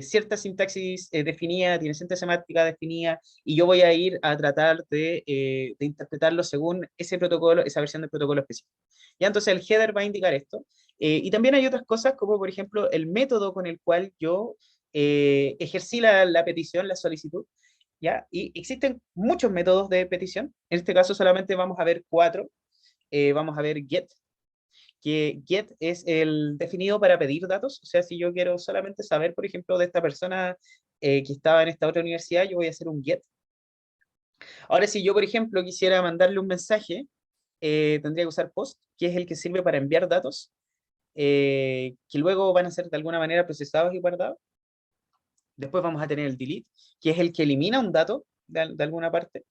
cierta sintaxis definida, tiene cierta semántica definida, y yo voy a ir a tratar de interpretarlo según ese protocolo, esa versión del protocolo específico. Ya, entonces el header va a indicar esto. Y también hay otras cosas, como por ejemplo el método con el cual yo ejercí la petición, la solicitud. ¿Ya? Y existen muchos métodos de petición. En este caso solamente vamos a ver 4. Vamos a ver get, que get es el definido para pedir datos. O sea, si yo quiero solamente saber, por ejemplo, de esta persona que estaba en esta otra universidad, yo voy a hacer un get. Ahora, si yo, por ejemplo, quisiera mandarle un mensaje, tendría que usar post, que es el que sirve para enviar datos, que luego van a ser de alguna manera procesados y guardados. Después vamos a tener el delete, que es el que elimina un dato de alguna parte,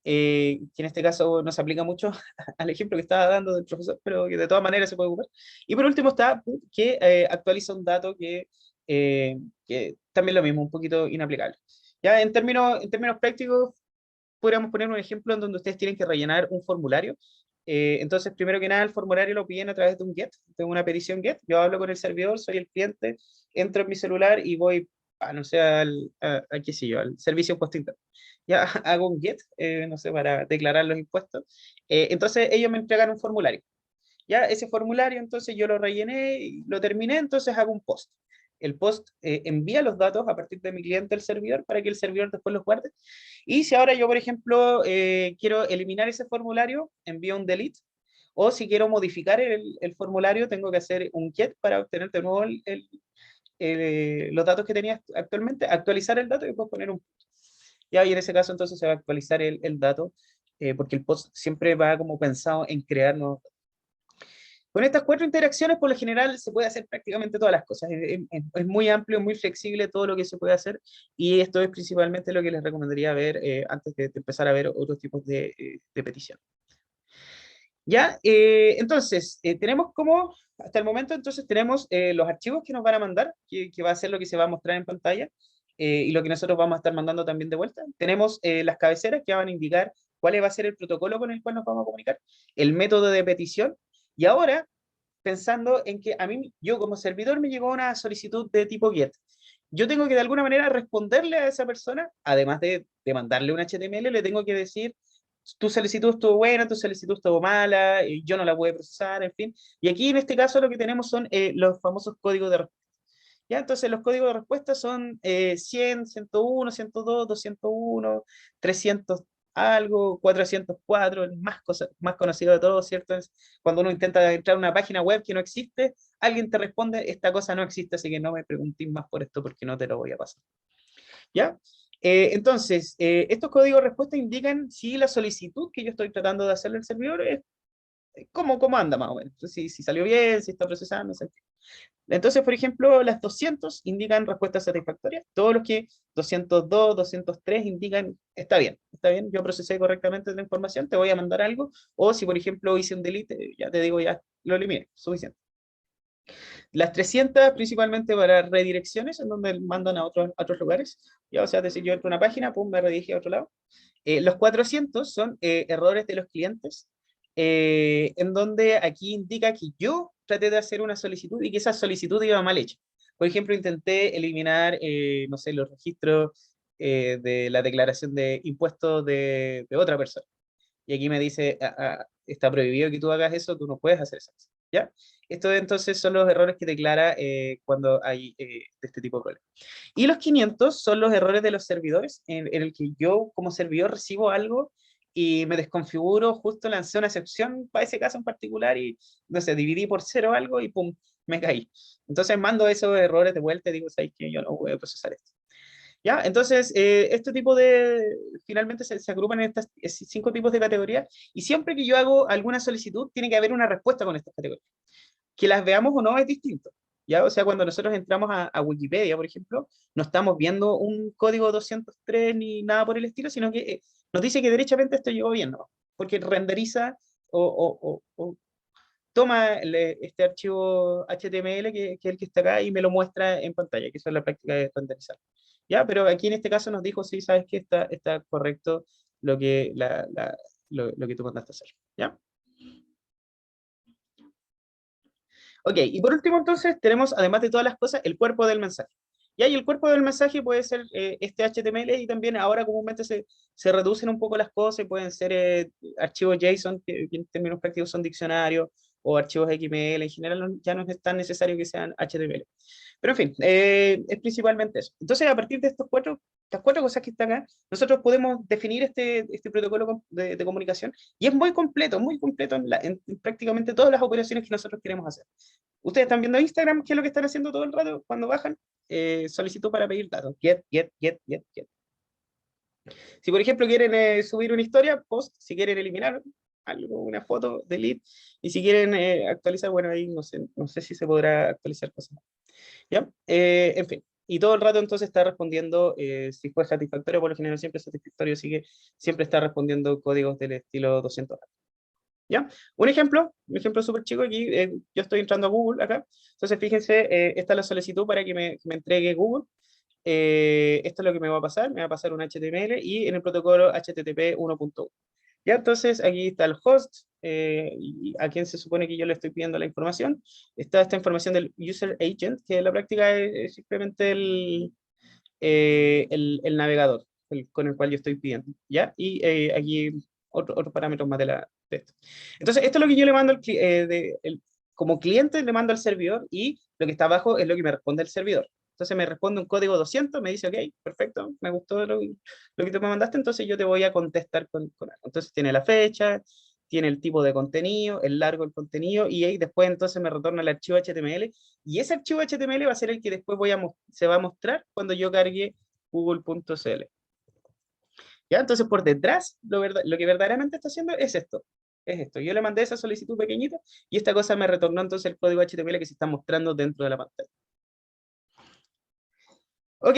que en este caso no se aplica mucho al ejemplo que estaba dando del profesor, pero que de todas maneras se puede ocupar. Y por último está put, que actualiza un dato que también lo mismo, un poquito inaplicable. Ya en términos prácticos, podríamos poner un ejemplo en donde ustedes tienen que rellenar un formulario. Entonces, primero que nada, el formulario lo piden a través de un GET, de una petición GET. Yo hablo con el servidor, soy el cliente, entro en mi celular y voy, no sé, qué sé yo, al servicio impuesto interno. Ya hago un GET, no sé, para declarar los impuestos. Entonces, ellos me entregan un formulario. Ya ese formulario, entonces yo lo rellené y lo terminé, entonces hago un post. El post envía los datos a partir de mi cliente al servidor para que el servidor después los guarde. Y si ahora yo, por ejemplo, quiero eliminar ese formulario, envío un delete. O si quiero modificar el formulario, tengo que hacer un get para obtener de nuevo los datos que tenía actualmente, actualizar el dato y después poner un. Ya, y en ese caso entonces se va a actualizar el dato, porque el post siempre va como pensado en crear nuevos. Con estas 4 interacciones, por lo general, se puede hacer prácticamente todas las cosas. Es muy amplio, muy flexible todo lo que se puede hacer, y esto es principalmente lo que les recomendaría ver antes de empezar a ver otros tipos de petición. Ya, entonces, tenemos como, hasta el momento, entonces tenemos los archivos que nos van a mandar, que va a ser lo que se va a mostrar en pantalla, y lo que nosotros vamos a estar mandando también de vuelta. Tenemos las cabeceras que van a indicar cuál va a ser el protocolo con el cual nos vamos a comunicar, el método de petición, y ahora, pensando en que a mí, yo como servidor, me llegó una solicitud de tipo GET. Yo tengo que de alguna manera responderle a esa persona, además de mandarle un HTML, le tengo que decir tu solicitud estuvo buena, tu solicitud estuvo mala, yo no la pude procesar, en fin. Y aquí en este caso lo que tenemos son los famosos códigos de respuesta. ¿Ya? Entonces los códigos de respuesta son 100, 101, 102, 201, 300 algo, 404, el más conocido de todos, ¿cierto? Es cuando uno intenta entrar a una página web que no existe, alguien te responde, esta cosa no existe, así que no me preguntéis más por esto porque no te lo voy a pasar. ¿Ya? Entonces, estos códigos de respuesta indican si la solicitud que yo estoy tratando de hacerle al servidor es cómo anda más o menos. Si salió bien, si está procesando, etc. Entonces, por ejemplo, las 200 indican respuesta satisfactoria. Todos los que 202, 203 indican está bien, yo procesé correctamente la información, te voy a mandar algo. O si, por ejemplo, hice un delete, ya te digo, ya lo eliminé, suficiente. Las 300 principalmente para redirecciones, en donde mandan a otros lugares. Ya, o sea, es decir, yo entro a una página, pum, me redirige a otro lado. Los 400 son errores de los clientes, en donde aquí indica que yo traté de hacer una solicitud y que esa solicitud iba mal hecha. Por ejemplo, intenté eliminar, no sé, los registros de la declaración de impuestos de otra persona. Y aquí me dice, está prohibido que tú hagas eso, tú no puedes hacer eso. ¿Ya? Estos entonces son los errores que declara cuando hay de este tipo de problemas. Y los 500 son los errores de los servidores, en el que yo como servidor recibo algo y me desconfiguro, justo lancé una excepción para ese caso en particular y, no sé, dividí por cero algo y pum, me caí. Entonces mando esos errores de vuelta y digo, ¿sabes qué? Yo no voy a procesar esto. ¿Ya? Entonces, este tipo finalmente se agrupan en estas 5 tipos de categorías, y siempre que yo hago alguna solicitud, tiene que haber una respuesta con estas categorías. Que las veamos o no es distinto. ¿Ya? O sea, cuando nosotros entramos a Wikipedia, por ejemplo, no estamos viendo un código 203 ni nada por el estilo, sino que nos dice que derechamente esto llegó bien, ¿no? Porque renderiza o toma este archivo HTML que es el que está acá y me lo muestra en pantalla, que eso es la práctica de renderizar. ¿Ya? Pero aquí en este caso nos dijo, sí, sabes que está correcto lo que, lo que tú mandaste a hacer. ¿Ya? Ok, y por último entonces tenemos, además de todas las cosas, el cuerpo del mensaje. Y ahí el cuerpo del mensaje puede ser este HTML, y también ahora comúnmente se reducen un poco las cosas y pueden ser archivos JSON, que en términos prácticos son diccionarios, o archivos XML. En general ya no es tan necesario que sean HTML. Pero en fin, es principalmente eso. Entonces, a partir de estas 4 cosas que están acá, nosotros podemos definir este protocolo de comunicación, y es muy completo en prácticamente todas las operaciones que nosotros queremos hacer. Ustedes están viendo Instagram, ¿qué es lo que están haciendo todo el rato cuando bajan? Solicitud para pedir datos. Get, get, get, get, get. Si por ejemplo quieren subir una historia, post. Si quieren eliminar algo, una foto, delete. Y si quieren actualizar, bueno, ahí no sé si se podrá actualizar cosas. ¿Ya? En fin. Y todo el rato entonces está respondiendo, si fue satisfactorio, por lo general siempre es satisfactorio, así que siempre está respondiendo códigos del estilo 200. ¿Ya? Un ejemplo súper chico aquí, yo estoy entrando a Google acá, entonces fíjense, esta es la solicitud para que me entregue Google. Esto es lo que me va a pasar, me va a pasar un HTML y en el protocolo HTTP 1.1. Ya, entonces aquí está el host, y a quien se supone que yo le estoy pidiendo la información. Está esta información del user agent, que en la práctica es simplemente el navegador con el cual yo estoy pidiendo. ¿Ya? Y aquí otros parámetros más de esto. Entonces, esto es lo que yo le mando como cliente, le mando al servidor, y lo que está abajo es lo que me responde el servidor. Entonces me responde un código 200, me dice, ok, perfecto, me gustó lo que tú me mandaste, entonces yo te voy a contestar con algo. Entonces tiene la fecha, tiene el tipo de contenido, el largo del contenido, y ahí después entonces me retorna el archivo HTML, y ese archivo HTML va a ser el que después se va a mostrar cuando yo cargue google.cl. ¿Ya? Entonces por detrás, lo que verdaderamente está haciendo es esto. Es esto. Yo le mandé esa solicitud pequeñita y esta cosa me retornó entonces el código HTML que se está mostrando dentro de la pantalla. Ok,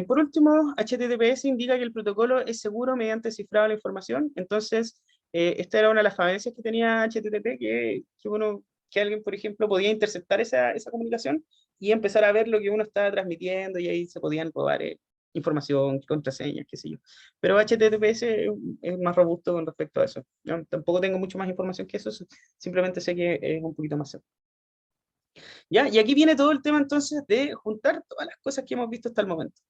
por último, HTTPS indica que el protocolo es seguro mediante cifrado de la información. Entonces, esta era una de las falencias que tenía HTTP, que alguien, por ejemplo, podía interceptar esa comunicación y empezar a ver lo que uno estaba transmitiendo y ahí se podían robar información, contraseñas, qué sé yo. Pero HTTPS es más robusto con respecto a eso. Yo tampoco tengo mucho más información que eso, simplemente sé que es un poquito más seguro. ¿Ya? Y aquí viene todo el tema entonces de juntar todas las cosas que hemos visto hasta el momento.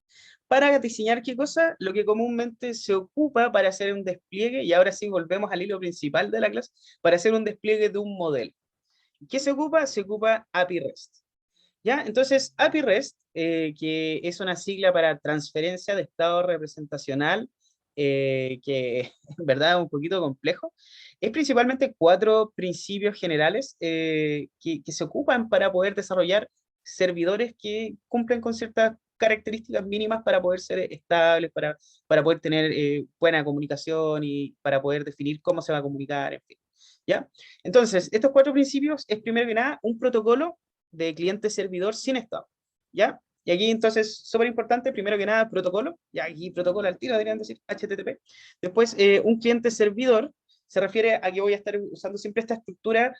Para diseñar qué cosa, lo que comúnmente se ocupa para hacer un despliegue, y ahora sí volvemos al hilo principal de la clase, para hacer un despliegue de un modelo. ¿Qué se ocupa? Se ocupa API REST. ¿Ya? Entonces, API REST, que es una sigla para transferencia de estado representacional, que en verdad es un poquito complejo, es principalmente cuatro principios generales que se ocupan para poder desarrollar servidores que cumplen con ciertas características mínimas para poder ser estables, para poder tener buena comunicación y para poder definir cómo se va a comunicar, en fin. ¿Ya? Entonces, estos cuatro principios es primero que nada un protocolo de cliente-servidor sin estado, ¿ya? Y aquí entonces, súper importante, primero que nada, protocolo, y aquí protocolo al tiro, deberían decir HTTP. Después, un cliente-servidor, se refiere a que voy a estar usando siempre esta estructura,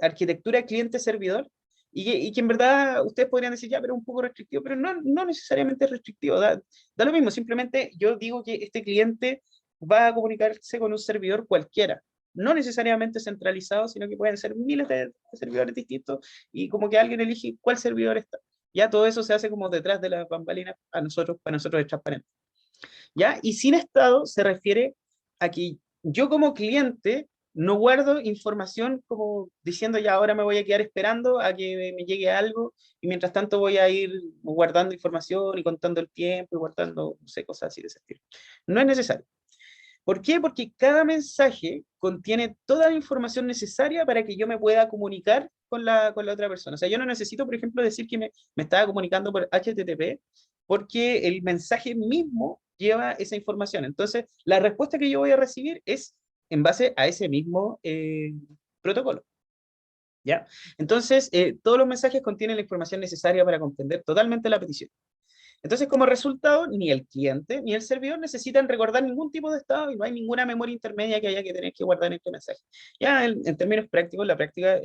arquitectura cliente-servidor, y que en verdad ustedes podrían decir, ya, pero un poco restrictivo, pero no necesariamente es restrictivo, da lo mismo, simplemente yo digo que este cliente va a comunicarse con un servidor cualquiera, no necesariamente centralizado, sino que pueden ser miles de servidores distintos y como que alguien elige cuál servidor está. Ya todo eso se hace como detrás de las bambalinas para nosotros es transparente. ¿Ya? Y sin estado se refiere a que yo como cliente no guardo información como diciendo ya ahora me voy a quedar esperando a que me llegue algo y mientras tanto voy a ir guardando información y contando el tiempo y guardando, no sé, cosas así de ese estilo. No es necesario. ¿Por qué? Porque cada mensaje contiene toda la información necesaria para que yo me pueda comunicar con la otra persona. O sea, yo no necesito, por ejemplo, decir que me estaba comunicando por HTTP, porque el mensaje mismo lleva esa información. Entonces, la respuesta que yo voy a recibir es en base a ese mismo protocolo. ¿Ya? Entonces, todos los mensajes contienen la información necesaria para comprender totalmente la petición. Entonces, como resultado, ni el cliente ni el servidor necesitan recordar ningún tipo de estado y no hay ninguna memoria intermedia que haya que tener que guardar en este mensaje. Ya en términos prácticos, la práctica,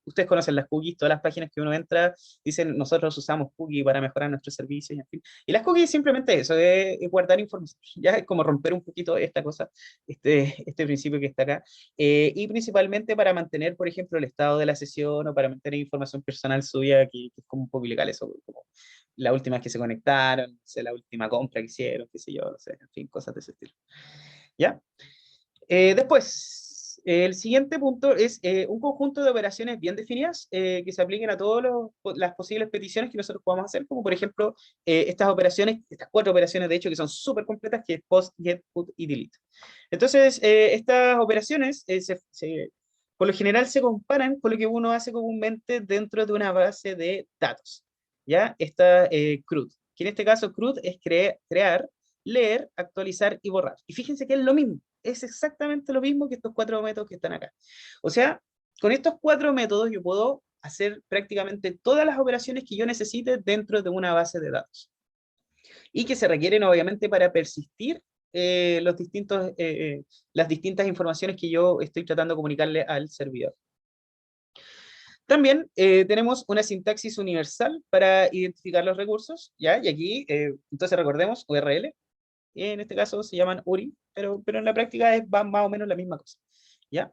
ustedes conocen las cookies, todas las páginas que uno entra dicen nosotros usamos cookies para mejorar nuestros servicios y en fin. Y las cookies simplemente eso, es guardar información. Ya es como romper un poquito esta cosa, este principio que está acá. Y principalmente para mantener, por ejemplo, el estado de la sesión o para mantener información personal suya, que es como un poco ilegal eso, como la última vez que se conectaron, no sé, la última compra que hicieron, qué sé yo, no sé, en fin, cosas de ese estilo. ¿Ya? Después, el siguiente punto es un conjunto de operaciones bien definidas que se apliquen a todas las posibles peticiones que nosotros podamos hacer, como por ejemplo estas operaciones, estas cuatro operaciones de hecho que son súper completas, que es post, get, put y delete. Entonces, estas operaciones por lo general se comparan con lo que uno hace comúnmente dentro de una base de datos. ¿Ya? Está CRUD, que en este caso CRUD es crear, leer, actualizar y borrar. Y fíjense que es lo mismo, es exactamente lo mismo que estos cuatro métodos que están acá. O sea, con estos cuatro métodos yo puedo hacer prácticamente todas las operaciones que yo necesite dentro de una base de datos y que se requieren obviamente para persistir las distintas informaciones que yo estoy tratando de comunicarle al servidor. También tenemos una sintaxis universal para identificar los recursos, ¿ya? Y aquí, entonces recordemos, URL, en este caso se llaman URI, pero en la práctica va más o menos la misma cosa, ¿ya?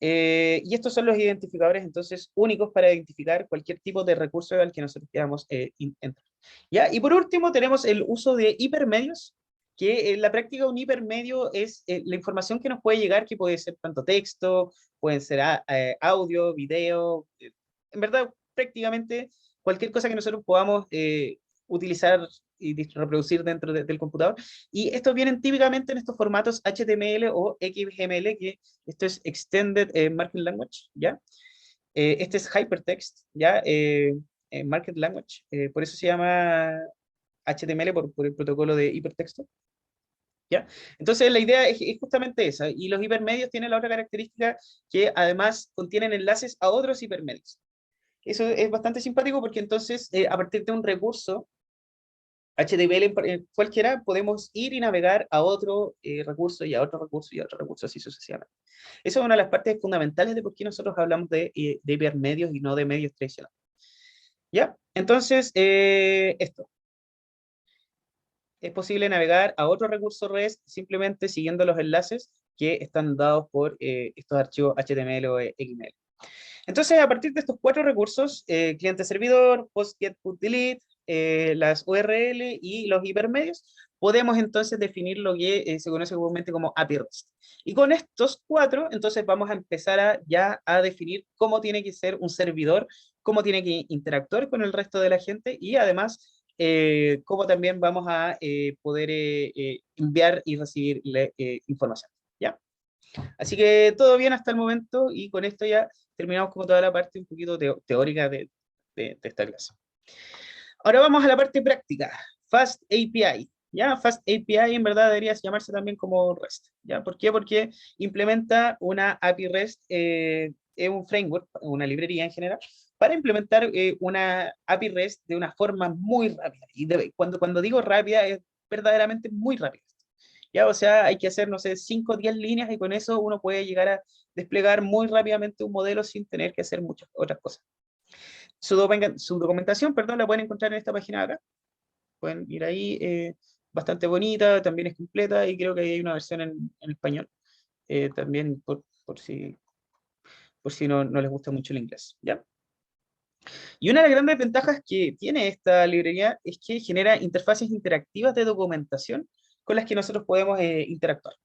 Y estos son los identificadores, entonces, únicos para identificar cualquier tipo de recurso al que nosotros queramos entrar, ¿ya? Y por último tenemos el uso de hipermedios, que en la práctica un hipermedio es la información que nos puede llegar, que puede ser tanto texto, pueden ser audio, video, en verdad prácticamente cualquier cosa que nosotros podamos utilizar y reproducir dentro del computador. Y estos vienen típicamente en estos formatos HTML o XML, que esto es Extended Markup Language, ¿ya? Este es Hypertext, ¿ya? Markup Language, por eso se llama HTML por el protocolo de hipertexto. ¿Ya? Entonces la idea es justamente esa, y los hipermedios tienen la otra característica que además contienen enlaces a otros hipermedios. Eso es bastante simpático porque entonces a partir de un recurso HTML cualquiera podemos ir y navegar a otro recurso y a otro recurso y a otro recurso, así sucesivamente. Esa es una de las partes fundamentales de por qué nosotros hablamos de hipermedios y no de medios tradicionales. ¿Ya? Entonces, esto. Es posible navegar a otro recurso REST simplemente siguiendo los enlaces que están dados por estos archivos HTML o XML. Entonces, a partir de estos cuatro recursos, cliente-servidor, post-get-put-delete, las URL y los hipermedios, podemos entonces definir lo que se conoce comúnmente como API REST. Y con estos cuatro, entonces vamos a empezar ya a definir cómo tiene que ser un servidor, cómo tiene que interactuar con el resto de la gente y además cómo también vamos a poder enviar y recibir información. ¿Ya? Así que todo bien hasta el momento y con esto ya terminamos como toda la parte un poquito teórica de esta clase. Ahora vamos a la parte práctica. Fast API. ¿Ya? Fast API en verdad debería llamarse también como REST. ¿Ya? ¿Por qué? Porque implementa una API REST, es un framework, una librería en general, para implementar una API REST de una forma muy rápida. Y cuando digo rápida, es verdaderamente muy rápida. ¿Ya? O sea, hay que hacer, no sé, 5 o 10 líneas y con eso uno puede llegar a desplegar muy rápidamente un modelo sin tener que hacer muchas otras cosas. Su documentación, perdón, la pueden encontrar en esta página de acá. Pueden ir ahí, bastante bonita, también es completa y creo que hay una versión en español, también por si no les gusta mucho el inglés, ¿ya? Y una de las grandes ventajas que tiene esta librería es que genera interfaces interactivas de documentación con las que nosotros podemos interactuar.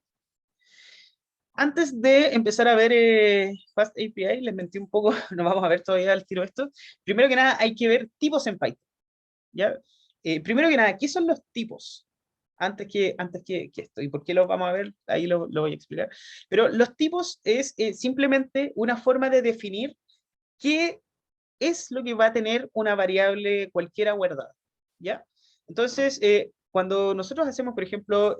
Antes de empezar a ver Fast API, les mentí un poco, no vamos a ver todavía al tiro esto. Primero que nada, hay que ver tipos en Python. ¿Ya? Primero que nada, ¿qué son los tipos? Antes que esto. ¿Y por qué los vamos a ver? Ahí lo voy a explicar. Pero los tipos es simplemente una forma de definir qué es lo que va a tener una variable cualquiera guardada. ¿Ya? Entonces, cuando nosotros hacemos, por ejemplo,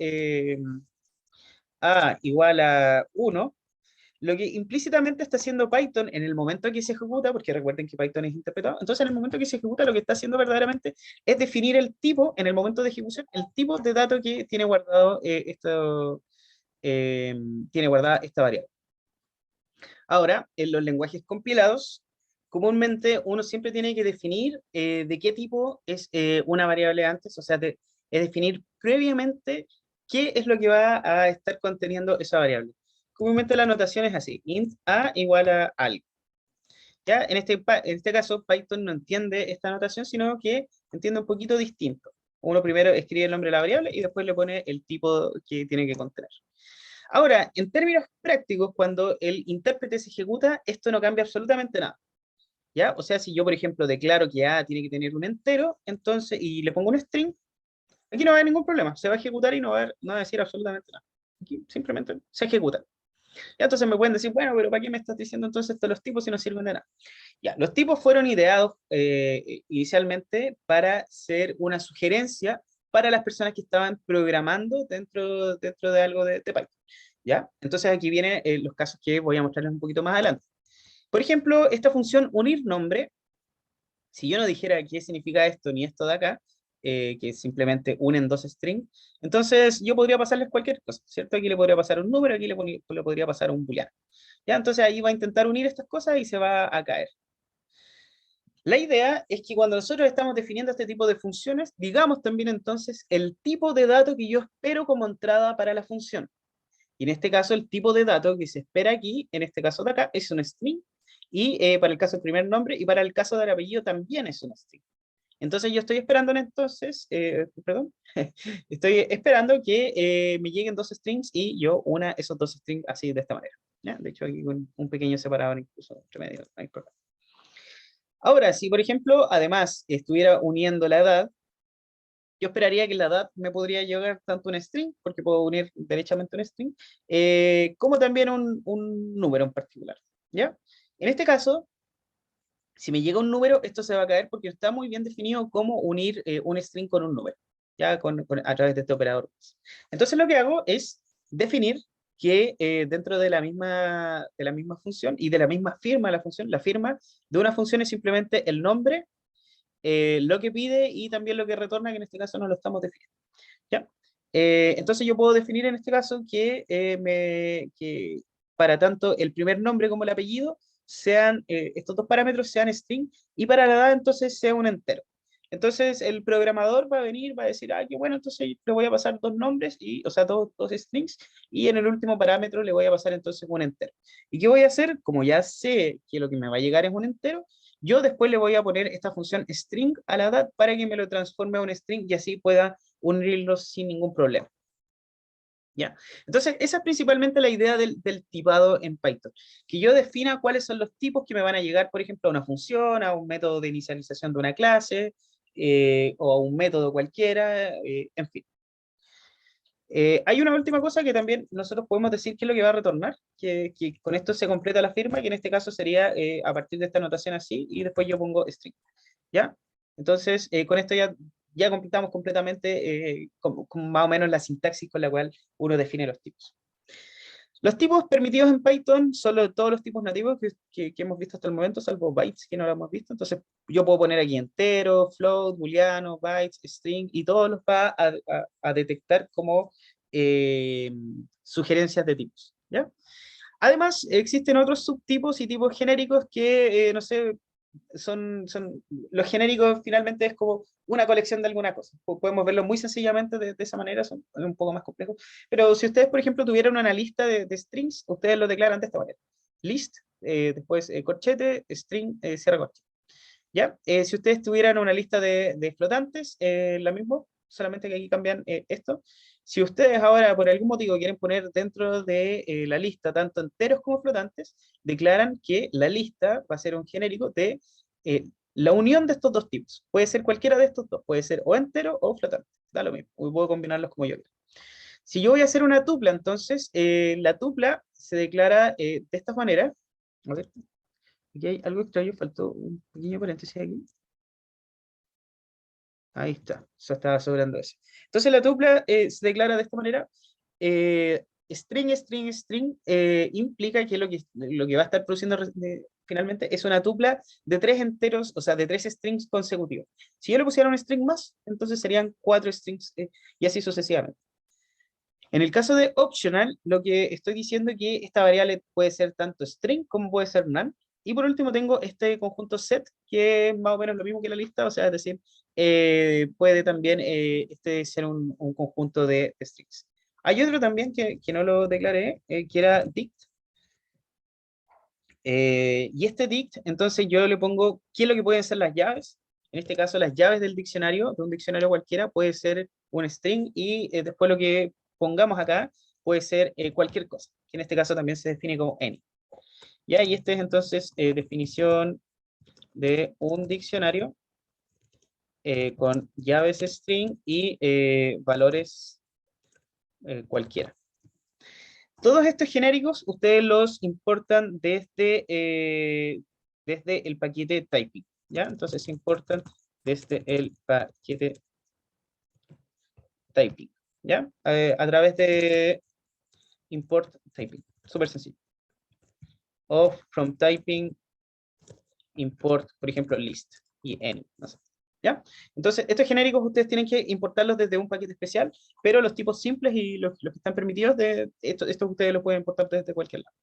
A igual a 1, lo que implícitamente está haciendo Python en el momento que se ejecuta, porque recuerden que Python es interpretado, entonces en el momento que se ejecuta lo que está haciendo verdaderamente es definir el tipo, en el momento de ejecución, el tipo de dato que tiene guardado tiene guardada esta variable. Ahora, en los lenguajes compilados, comúnmente uno siempre tiene que definir de qué tipo es una variable antes, o sea, es definir previamente qué es lo que va a estar conteniendo esa variable. Comúnmente la notación es así, int a igual a algo. ¿Ya? En este caso, Python no entiende esta notación, sino que entiende un poquito distinto. Uno primero escribe el nombre de la variable y después le pone el tipo que tiene que contener. Ahora, en términos prácticos, cuando el intérprete se ejecuta, esto no cambia absolutamente nada. ¿Ya? O sea, si yo, por ejemplo, declaro que A tiene que tener un entero, entonces, y le pongo un string, aquí no va a haber ningún problema. Se va a ejecutar y no va a decir absolutamente nada. Aquí simplemente se ejecuta. Ya, entonces me pueden decir, bueno, pero ¿para qué me estás diciendo entonces todos los tipos si no sirven de nada? Ya, los tipos fueron ideados inicialmente para ser una sugerencia para las personas que estaban programando dentro de algo de Python. ¿Ya? Entonces aquí vienen los casos que voy a mostrarles un poquito más adelante. Por ejemplo, esta función unir nombre, si yo no dijera qué significa esto ni esto de acá, que simplemente unen dos strings, entonces yo podría pasarles cualquier cosa, ¿cierto? Aquí le podría pasar un número, aquí le podría pasar un booleano. ¿Ya? Entonces ahí va a intentar unir estas cosas y se va a caer. La idea es que cuando nosotros estamos definiendo este tipo de funciones, digamos también entonces el tipo de dato que yo espero como entrada para la función. Y en este caso, el tipo de dato que se espera aquí, en este caso de acá, es un string. Y para el caso del primer nombre y para el caso del apellido también es un string. Entonces yo estoy esperando entonces, perdón, estoy esperando que me lleguen dos strings y yo una esos dos strings así de esta manera. ¿Ya? De hecho, aquí con un pequeño separador incluso entre medio, no hay problema. Ahora, si por ejemplo, además estuviera uniendo la edad, yo esperaría que la edad me podría llegar tanto un string, porque puedo unir derechamente un string, como también un número en particular. ¿Ya? En este caso, si me llega un número, esto se va a caer porque está muy bien definido cómo unir un string con un número. ya a través de este operador. Entonces lo que hago es definir que dentro de la misma función y de la misma firma de la función, la firma de una función es simplemente el nombre, lo que pide y también lo que retorna, que en este caso no lo estamos definiendo. ¿Ya? Entonces yo puedo definir en este caso que para tanto el primer nombre como el apellido sean, estos dos parámetros sean string y para la edad entonces sea un entero. Entonces el programador va a venir, va a decir, ah, qué bueno, entonces le voy a pasar dos nombres, o sea, dos strings, y en el último parámetro le voy a pasar entonces un entero. ¿Y qué voy a hacer? Como ya sé que lo que me va a llegar es un entero, yo después le voy a poner esta función string a la edad para que me lo transforme a un string y así pueda unirlos sin ningún problema. ¿Ya? Entonces, esa es principalmente la idea del tipado en Python, que yo defina cuáles son los tipos que me van a llegar, por ejemplo, a una función, a un método de inicialización de una clase, o a un método cualquiera, en fin. Hay una última cosa que también nosotros podemos decir que es lo que va a retornar, que con esto se completa la firma, que en este caso sería a partir de esta anotación así, y después yo pongo string. ¿Ya? Entonces, con esto ya completamos completamente con más o menos la sintaxis con la cual uno define los tipos. Los tipos permitidos en Python son todos los tipos nativos que hemos visto hasta el momento, salvo bytes, que no lo hemos visto. Entonces, yo puedo poner aquí entero, float, booleano, bytes, string, y todos los va a detectar como sugerencias de tipos. ¿Ya? Además, existen otros subtipos y tipos genéricos que, no sé, los genéricos finalmente es como una colección de alguna cosa. Podemos verlo muy sencillamente de esa manera, son un poco más complejos. Pero si ustedes, por ejemplo, tuvieran una lista de strings, ustedes lo declaran de esta manera. List, después corchete, string, cierra corchete. ¿Ya? Si ustedes tuvieran una lista de flotantes, la misma, solamente que aquí cambian esto. Si ustedes ahora por algún motivo quieren poner dentro de la lista tanto enteros como flotantes, declaran que la lista va a ser un genérico de eh, la unión de estos dos tipos. Puede ser cualquiera de estos dos, puede ser o entero o flotante, da lo mismo, y puedo combinarlos como yo quiera. Si yo voy a hacer una tupla, entonces la tupla se declara de esta manera. A ver, aquí hay algo extraño, faltó un pequeño paréntesis aquí. Ahí está, ya estaba sobrando eso. Entonces la tupla se declara de esta manera. String, string, string implica que lo que va a estar produciendo finalmente es una tupla de tres enteros, o sea, de tres strings consecutivos. Si yo le pusiera un string más, entonces serían cuatro strings y así sucesivamente. En el caso de optional, lo que estoy diciendo es que esta variable puede ser tanto string como puede ser none. Y por último tengo este conjunto set, que es más o menos lo mismo que la lista, o sea, es decir, puede también ser un conjunto de strings. Hay otro también que no lo declaré, que era dict. Y este dict, entonces yo le pongo qué es lo que pueden ser las llaves. En este caso, las llaves del diccionario, de un diccionario cualquiera, puede ser un string y después lo que pongamos acá puede ser cualquier cosa, que en este caso también se define como any. Ya, y este es entonces definición de un diccionario con llaves string y valores cualquiera. Todos estos genéricos ustedes los importan desde el paquete typing, ¿ya? Entonces se importan desde el paquete typing, ¿ya? A través de import typing, súper sencillo. O from typing import, por ejemplo, list y any, no sé. ¿Ya? Entonces, estos genéricos ustedes tienen que importarlos desde un paquete especial, pero los tipos simples y los que están permitidos, estos ustedes los pueden importar desde cualquier lado.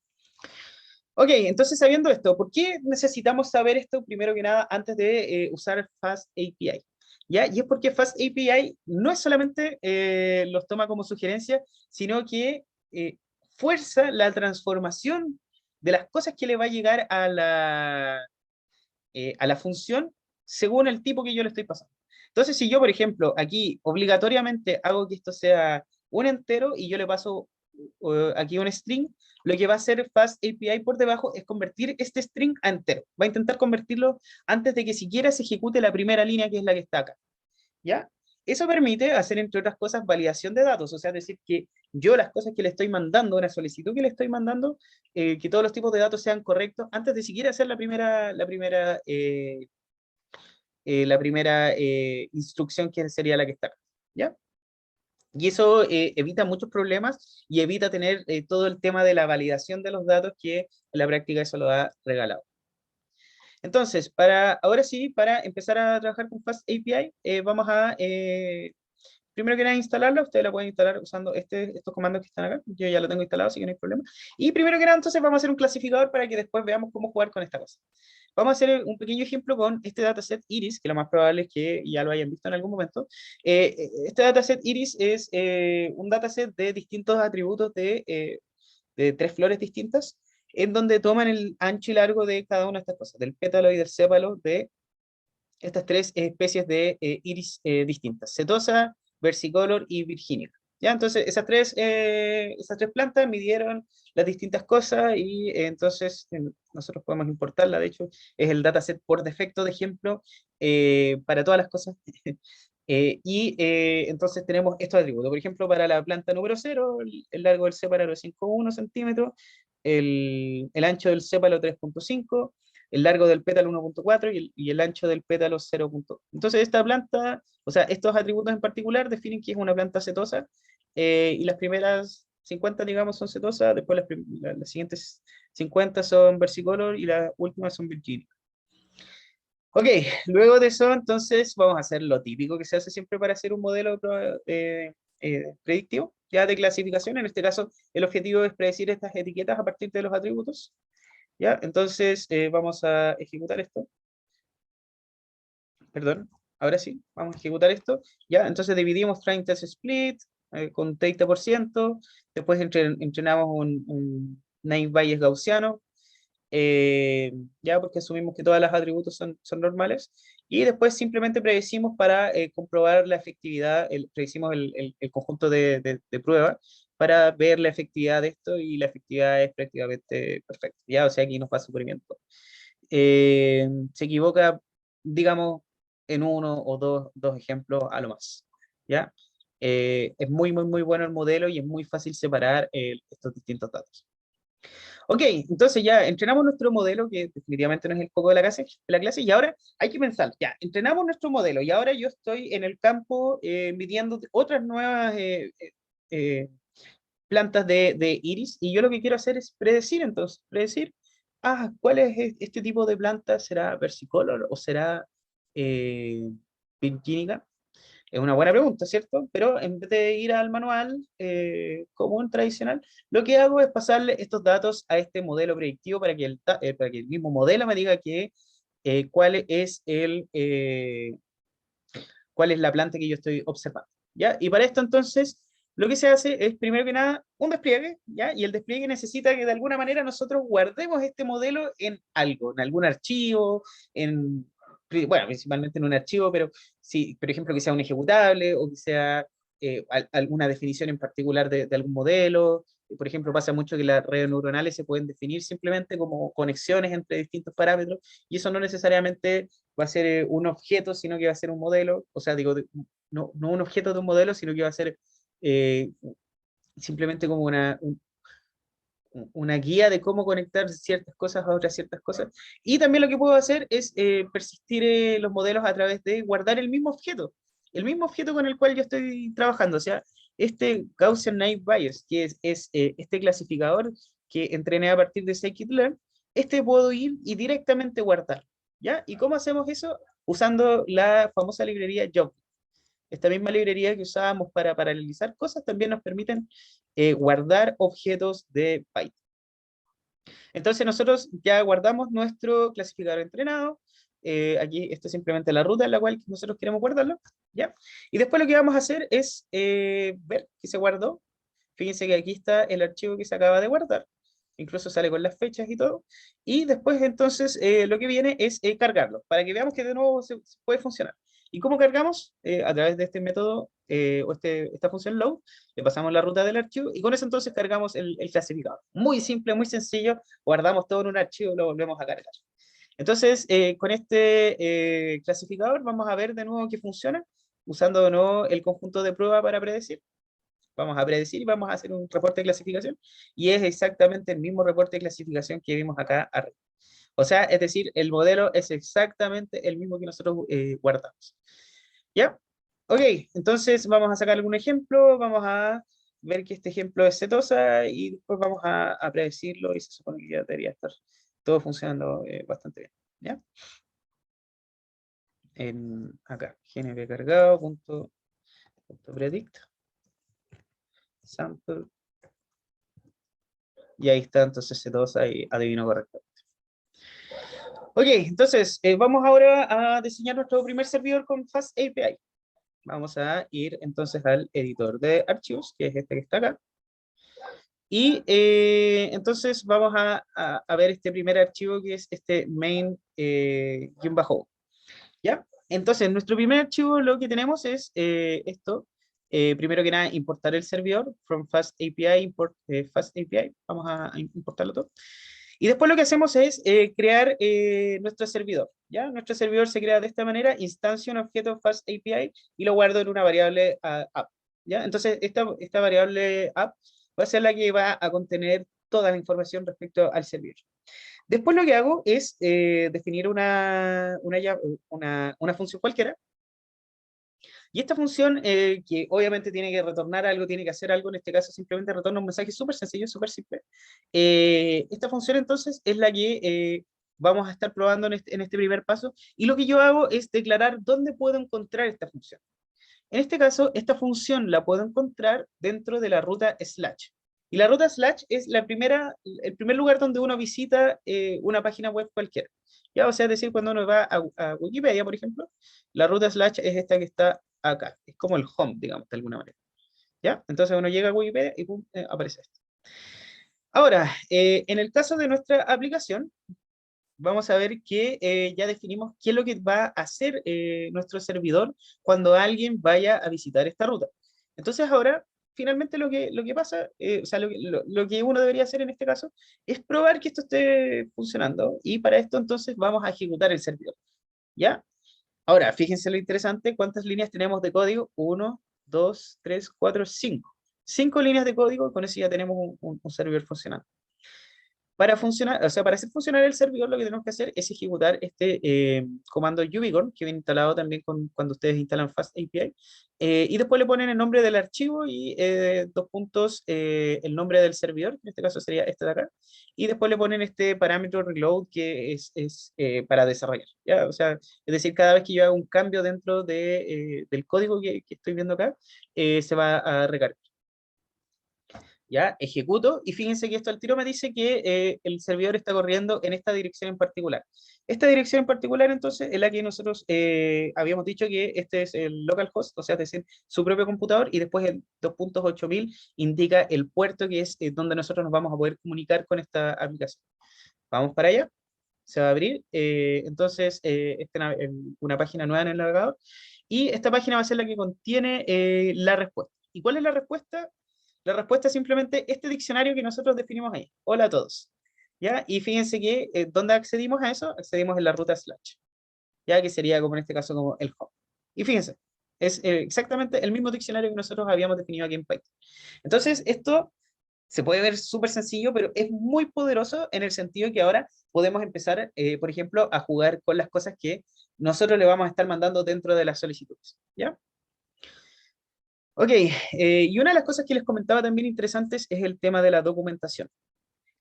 Ok, entonces sabiendo esto, ¿por qué necesitamos saber esto primero que nada antes de usar Fast API? ¿Ya? Y es porque Fast API no es solamente los toma como sugerencia, sino que fuerza la transformación de las cosas que le va a llegar a la función según el tipo que yo le estoy pasando. Entonces, si yo, por ejemplo, aquí obligatoriamente hago que esto sea un entero y yo le paso aquí un string, lo que va a hacer Fast API por debajo es convertir este string a entero. Va a intentar convertirlo antes de que siquiera se ejecute la primera línea, que es la que está acá. ¿Ya? Eso permite hacer, entre otras cosas, validación de datos, o sea, decir que yo las cosas que le estoy mandando, una solicitud que le estoy mandando, que todos los tipos de datos sean correctos antes de siquiera hacer la primera instrucción que sería la que está acá. ¿ya? Y eso evita muchos problemas y evita tener todo el tema de la validación de los datos que en la práctica eso lo ha regalado. Entonces, ahora sí, para empezar a trabajar con Fast API, vamos a, primero que nada, instalarla. Ustedes la pueden instalar usando estos comandos que están acá. Yo ya lo tengo instalado, así que no hay problema. Y primero que nada, entonces vamos a hacer un clasificador para que después veamos cómo jugar con esta cosa. Vamos a hacer un pequeño ejemplo con este dataset Iris, que lo más probable es que ya lo hayan visto en algún momento. Este dataset Iris es un dataset de distintos atributos de 3 flores distintas, en donde toman el ancho y largo de cada una de estas cosas, del pétalo y del sépalo de estas 3 especies de iris distintas: setosa, versicolor y virginica. ¿Ya? Entonces, esas tres plantas midieron las distintas cosas y entonces nosotros podemos importarla. De hecho, es el dataset por defecto de ejemplo para todas las cosas. Entonces tenemos estos atributos. Por ejemplo, para la planta número 0, el largo del sépalo es 5,1 centímetros, el ancho del sépalo 3,5, el largo del pétalo 1,4 y el ancho del pétalo 0. Entonces esta planta, o sea, estos atributos en particular definen que es una planta setosa, y las primeras 50, digamos, son setosas, después las siguientes 50 son versicolor y las últimas son virgínicas. Ok, luego de eso, entonces vamos a hacer lo típico que se hace siempre para hacer un modelo predictivo, ya de clasificación. En este caso, el objetivo es predecir estas etiquetas a partir de los atributos. ¿Ya? Entonces, vamos a ejecutar esto. Perdón, ahora sí, vamos a ejecutar esto. ¿Ya? Entonces dividimos train test split con 30%. Después entrenamos un naive Bayes gaussiano. Ya porque asumimos que todas las atributos son normales, y después simplemente predecimos para comprobar la efectividad, predecimos el conjunto de pruebas para ver la efectividad de esto, y la efectividad es prácticamente perfecta, ya, o sea, aquí nos va súper bien todo. Se equivoca, digamos, en uno o dos ejemplos a lo más, ¿ya? Es muy, muy, muy bueno el modelo y es muy fácil separar estos distintos datos. Ok, entonces ya entrenamos nuestro modelo, que definitivamente no es el foco de la clase, y ahora hay que pensar, ya, entrenamos nuestro modelo, y ahora yo estoy en el campo midiendo otras nuevas eh, plantas de iris, y yo lo que quiero hacer es predecir, entonces, ¿cuál es este tipo de planta? ¿Será versicolor o será eh, virginica? Es una buena pregunta, ¿cierto? Pero en vez de ir al manual común, tradicional, lo que hago es pasarle estos datos a este modelo predictivo para que el mismo modelo me diga cuál es la planta que yo estoy observando, ¿ya? Y para esto, entonces, lo que se hace es, primero que nada, un despliegue, ¿ya? Y el despliegue necesita que de alguna manera nosotros guardemos este modelo en algo, en algún archivo, bueno, principalmente en un archivo, pero si, por ejemplo, que sea un ejecutable o que sea alguna definición en particular de algún modelo. Por ejemplo, pasa mucho que las redes neuronales se pueden definir simplemente como conexiones entre distintos parámetros, y eso no necesariamente va a ser un objeto, sino que va a ser un modelo. O sea, digo, no un objeto de un modelo, sino que va a ser eh, simplemente como una guía de cómo conectar ciertas cosas a otras ciertas cosas. Y también lo que puedo hacer es persistir los modelos a través de guardar el mismo objeto con el cual yo estoy trabajando. O sea, este Gaussian Naive Bayes, que es este clasificador que entrené a partir de scikit-learn, puedo ir y directamente guardar. ¿Ya? ¿Y cómo hacemos eso? Usando la famosa librería Job. Esta misma librería que usábamos para paralelizar cosas también nos permiten guardar objetos de Python. Entonces nosotros ya guardamos nuestro clasificador entrenado. Aquí esto es simplemente la ruta en la cual nosotros queremos guardarlo, ¿ya? Y después lo que vamos a hacer es ver que se guardó. Fíjense que aquí está el archivo que se acaba de guardar. Incluso sale con las fechas y todo. Y después entonces lo que viene es cargarlo, para que veamos que de nuevo se puede funcionar. ¿Y cómo cargamos? A través de este método esta función load, le pasamos la ruta del archivo y con eso entonces cargamos el clasificador. Muy simple, muy sencillo, guardamos todo en un archivo y lo volvemos a cargar. Entonces, con este clasificador vamos a ver de nuevo que funciona, usando de nuevo el conjunto de prueba para predecir. Vamos a predecir y vamos a hacer un reporte de clasificación, y es exactamente el mismo reporte de clasificación que vimos acá arriba. O sea, es decir, el modelo es exactamente el mismo que nosotros guardamos. ¿Ya? Ok, entonces vamos a sacar algún ejemplo, vamos a ver que este ejemplo es setosa y después vamos a predecirlo y se supone que ya debería estar todo funcionando bastante bien. ¿Ya? Acá, gnp cargado, punto predict, sample, y ahí está entonces setosa y adivino correcto. Ok, entonces vamos ahora a diseñar nuestro primer servidor con Fast API. Vamos a ir entonces al editor de archivos, que es este que está acá. Y entonces vamos a ver este primer archivo que es este main guión bajo. ¿Ya? Entonces, nuestro primer archivo lo que tenemos es esto. Primero que nada, importar el servidor from Fast API, import Fast API. Vamos a importarlo todo. Y después lo que hacemos es crear nuestro servidor. ¿Ya? Nuestro servidor se crea de esta manera, instancia un objeto Fast API y lo guardo en una variable app. ¿Ya? Entonces, esta variable app va a ser la que va a contener toda la información respecto al servidor. Después lo que hago es definir una función cualquiera. Y esta función, que obviamente tiene que retornar algo, tiene que hacer algo, en este caso simplemente retorna un mensaje súper sencillo, súper simple. Esta función entonces es la que vamos a estar probando en este primer paso. Y lo que yo hago es declarar dónde puedo encontrar esta función. En este caso, esta función la puedo encontrar dentro de la ruta slash. Y la ruta slash es el primer lugar donde uno visita una página web cualquiera. Ya, o sea, es decir, cuando uno va a Wikipedia, por ejemplo, la ruta slash es esta que está acá. Es como el home, digamos, de alguna manera. ¿Ya? Entonces uno llega a Wikipedia y pum, aparece esto. Ahora, en el caso de nuestra aplicación, vamos a ver que ya definimos qué es lo que va a hacer nuestro servidor cuando alguien vaya a visitar esta ruta. Entonces ahora, finalmente lo que pasa, o sea, lo que uno debería hacer en este caso, es probar que esto esté funcionando. Y para esto entonces vamos a ejecutar el servidor. ¿Ya? Ahora, fíjense lo interesante, cuántas líneas tenemos de código. Uno, dos, tres, cuatro, cinco. 5 líneas de código, y con eso ya tenemos un servidor funcionando. Para funcionar, o sea, para hacer funcionar el servidor, lo que tenemos que hacer es ejecutar este comando ubicorn, que viene instalado también cuando ustedes instalan Fast API, y después le ponen el nombre del archivo y dos puntos, el nombre del servidor, en este caso sería este de acá, y después le ponen este parámetro reload que es para desarrollar, ¿ya? O sea, es decir, cada vez que yo hago un cambio dentro del código que estoy viendo acá, se va a recargar. ¿Ya? Ejecuto y fíjense que esto al tiro me dice que el servidor está corriendo en esta dirección en particular. Esta dirección en particular entonces es la que nosotros habíamos dicho que este es el localhost, o sea, es decir, su propio computador y después el 2.8000 indica el puerto que es donde nosotros nos vamos a poder comunicar con esta aplicación. Vamos para allá, se va a abrir, entonces una página nueva en el navegador y esta página va a ser la que contiene la respuesta. ¿Y cuál es la respuesta? La respuesta es simplemente este diccionario que nosotros definimos ahí. Hola a todos. ¿Ya? Y fíjense que ¿dónde accedimos a eso? Accedimos en la ruta slash. ¿Ya? Que sería como en este caso como el home. Y fíjense, es exactamente el mismo diccionario que nosotros habíamos definido aquí en Python. Entonces, esto se puede ver súper sencillo, pero es muy poderoso en el sentido que ahora podemos empezar, por ejemplo, a jugar con las cosas que nosotros le vamos a estar mandando dentro de las solicitudes. ¿Ya? Ok, y una de las cosas que les comentaba también interesantes es el tema de la documentación.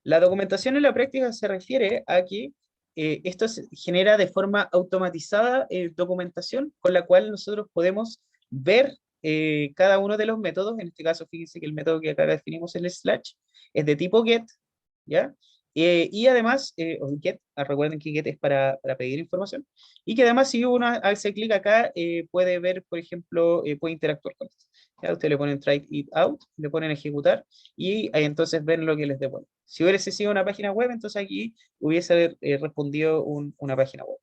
La documentación en la práctica se refiere a que esto se genera de forma automatizada documentación con la cual nosotros podemos ver cada uno de los métodos. En este caso, fíjense que el método que acá definimos, el slash, es de tipo get, ¿ya? Y además, o get, recuerden que get es para pedir información, y que además si uno hace clic acá, puede ver, por ejemplo, puede interactuar con esto. ¿Ya? Ustedes le ponen try it out, le ponen ejecutar, y ahí entonces ven lo que les devuelve. Si hubiese sido una página web, entonces aquí hubiese respondido una página web.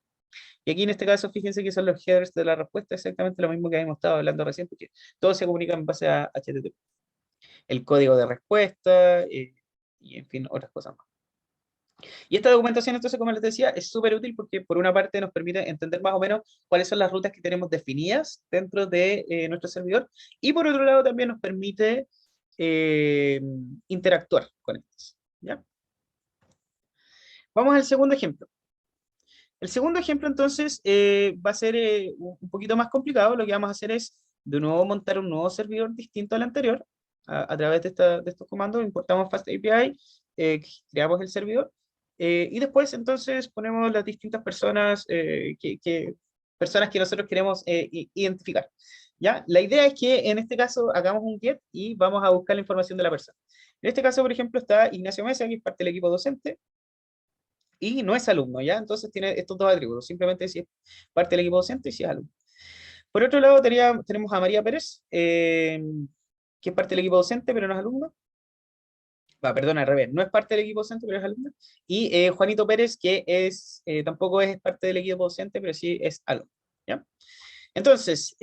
Y aquí en este caso, fíjense que son los headers de la respuesta, exactamente lo mismo que habíamos estado hablando recién, porque todos se comunican en base a HTTP. El código de respuesta, y en fin, otras cosas más. Y esta documentación, entonces, como les decía, es súper útil porque por una parte nos permite entender más o menos cuáles son las rutas que tenemos definidas dentro de nuestro servidor y por otro lado también nos permite eh, interactuar con ellas. ¿Ya? Vamos al segundo ejemplo. El segundo ejemplo, entonces, va a ser un poquito más complicado. Lo que vamos a hacer es de nuevo montar un nuevo servidor distinto al anterior, a través de estos comandos, importamos Fast API, creamos el servidor, y después entonces ponemos las distintas personas, personas que nosotros queremos identificar. ¿Ya? La idea es que en este caso hagamos un get y vamos a buscar la información de la persona. En este caso, por ejemplo, está Ignacio Mesa, que es parte del equipo docente, y no es alumno, ¿ya? Entonces tiene estos dos atributos, simplemente si es parte del equipo docente y si es alumno. Por otro lado, tenemos a María Pérez, que es parte del equipo docente, pero no es alumno. Perdón, al revés, no es parte del equipo docente, pero es alumno. Y Juanito Pérez, que tampoco es parte del equipo docente, pero sí es alumno, ¿ya? Entonces,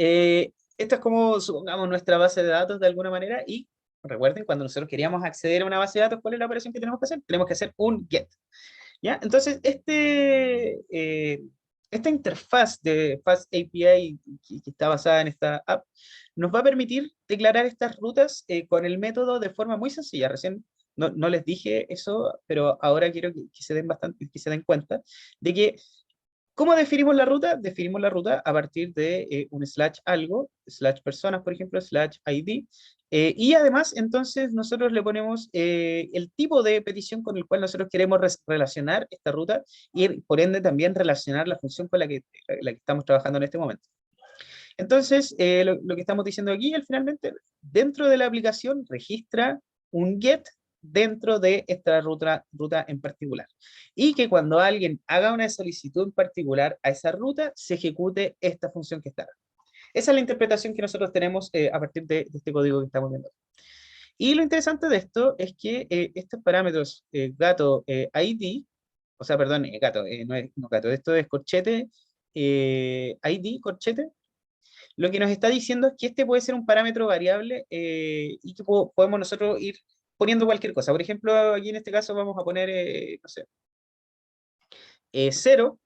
esta es como, supongamos, nuestra base de datos de alguna manera, y recuerden, cuando nosotros queríamos acceder a una base de datos, ¿cuál es la operación que tenemos que hacer? Tenemos que hacer un get. ¿Ya? Entonces, esta interfaz de Fast API que está basada en esta app nos va a permitir declarar estas rutas con el método de forma muy sencilla. Recién no les dije eso, pero ahora quiero que se den que se den cuenta de que ¿cómo definimos la ruta? Definimos la ruta a partir de un slash algo, slash personas, por ejemplo, slash ID. Y además, entonces, nosotros le ponemos el tipo de petición con el cual nosotros queremos relacionar esta ruta y, por ende, también relacionar la función con la que estamos trabajando en este momento. Entonces, lo que estamos diciendo aquí, finalmente, dentro de la aplicación, registra un get dentro de esta ruta en particular. Y que cuando alguien haga una solicitud en particular a esa ruta, se ejecute esta función que está. Esa es la interpretación que nosotros tenemos a partir de este código que estamos viendo. Y lo interesante de esto es que estos parámetros gato ID, o sea, perdón, gato, no gato, esto es corchete, ID, corchete, lo que nos está diciendo es que este puede ser un parámetro variable y que podemos nosotros ir poniendo cualquier cosa. Por ejemplo, aquí en este caso vamos a poner, no sé, 0,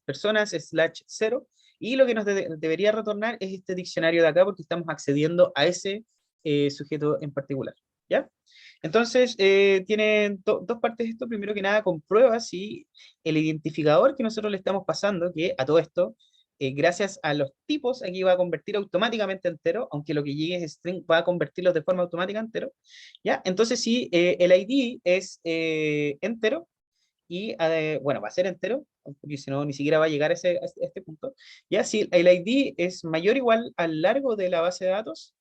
personas slash 0, y lo que nos debería retornar es este diccionario de acá porque estamos accediendo a ese sujeto en particular. ¿Ya? Entonces, tiene dos partes esto. Primero que nada, comprueba si el identificador que nosotros le estamos pasando, que a todo esto, gracias a los tipos, aquí va a convertir automáticamente a entero, aunque lo que llegue es string, va a convertirlos de forma automática a entero. ¿Ya? Entonces, si el ID es entero, y bueno, va a ser entero, porque si no, ni siquiera va a llegar a este punto. Ya, si el ID es mayor o igual al largo de la base de datos,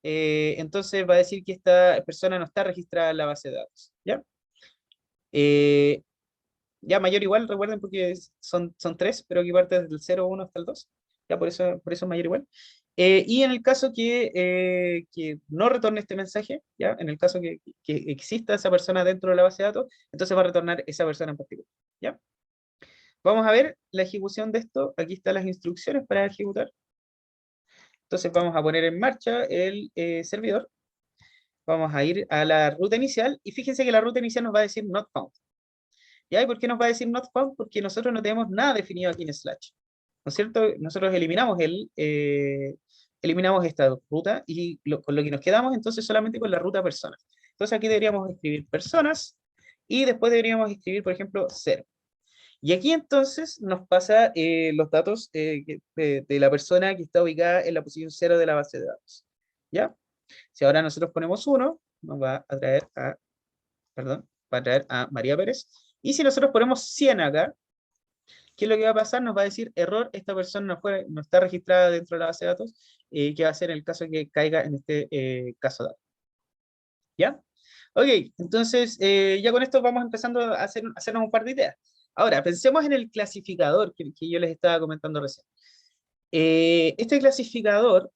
entonces va a decir que esta persona no está registrada en la base de datos. ¿Ya? Eh, ya mayor o igual, recuerden, porque son tres, pero aquí parte desde el 0, 1 hasta el 2. Ya, por eso es mayor o igual. Y en el caso que no retorne este mensaje, ¿ya? En el caso que exista esa persona dentro de la base de datos, entonces va a retornar esa persona en particular. ¿Ya? Vamos a ver la ejecución de esto. Aquí están las instrucciones para ejecutar. Entonces vamos a poner en marcha el servidor. Vamos a ir a la ruta inicial y fíjense que la ruta inicial nos va a decir not found. ¿Ya? ¿Y por qué nos va a decir not found? Porque nosotros no tenemos nada definido aquí en slash. ¿No es cierto? Nosotros eliminamos esta ruta y con lo que nos quedamos entonces solamente con la ruta personas. Entonces aquí deberíamos escribir personas y después deberíamos escribir, por ejemplo, 0. Y aquí entonces nos pasa los datos de la persona que está ubicada en la posición 0 de la base de datos. ¿Ya? Si ahora nosotros ponemos 1, nos va a traer va a traer a María Pérez. Y si nosotros ponemos 100 acá, ¿qué es lo que va a pasar? Nos va a decir error, esta persona no está registrada dentro de la base de datos, que va a ser en el caso que caiga en este caso dado. ¿Ya? Ok, entonces ya con esto vamos empezando a hacernos un par de ideas. Ahora, pensemos en el clasificador que yo les estaba comentando recién. Este clasificador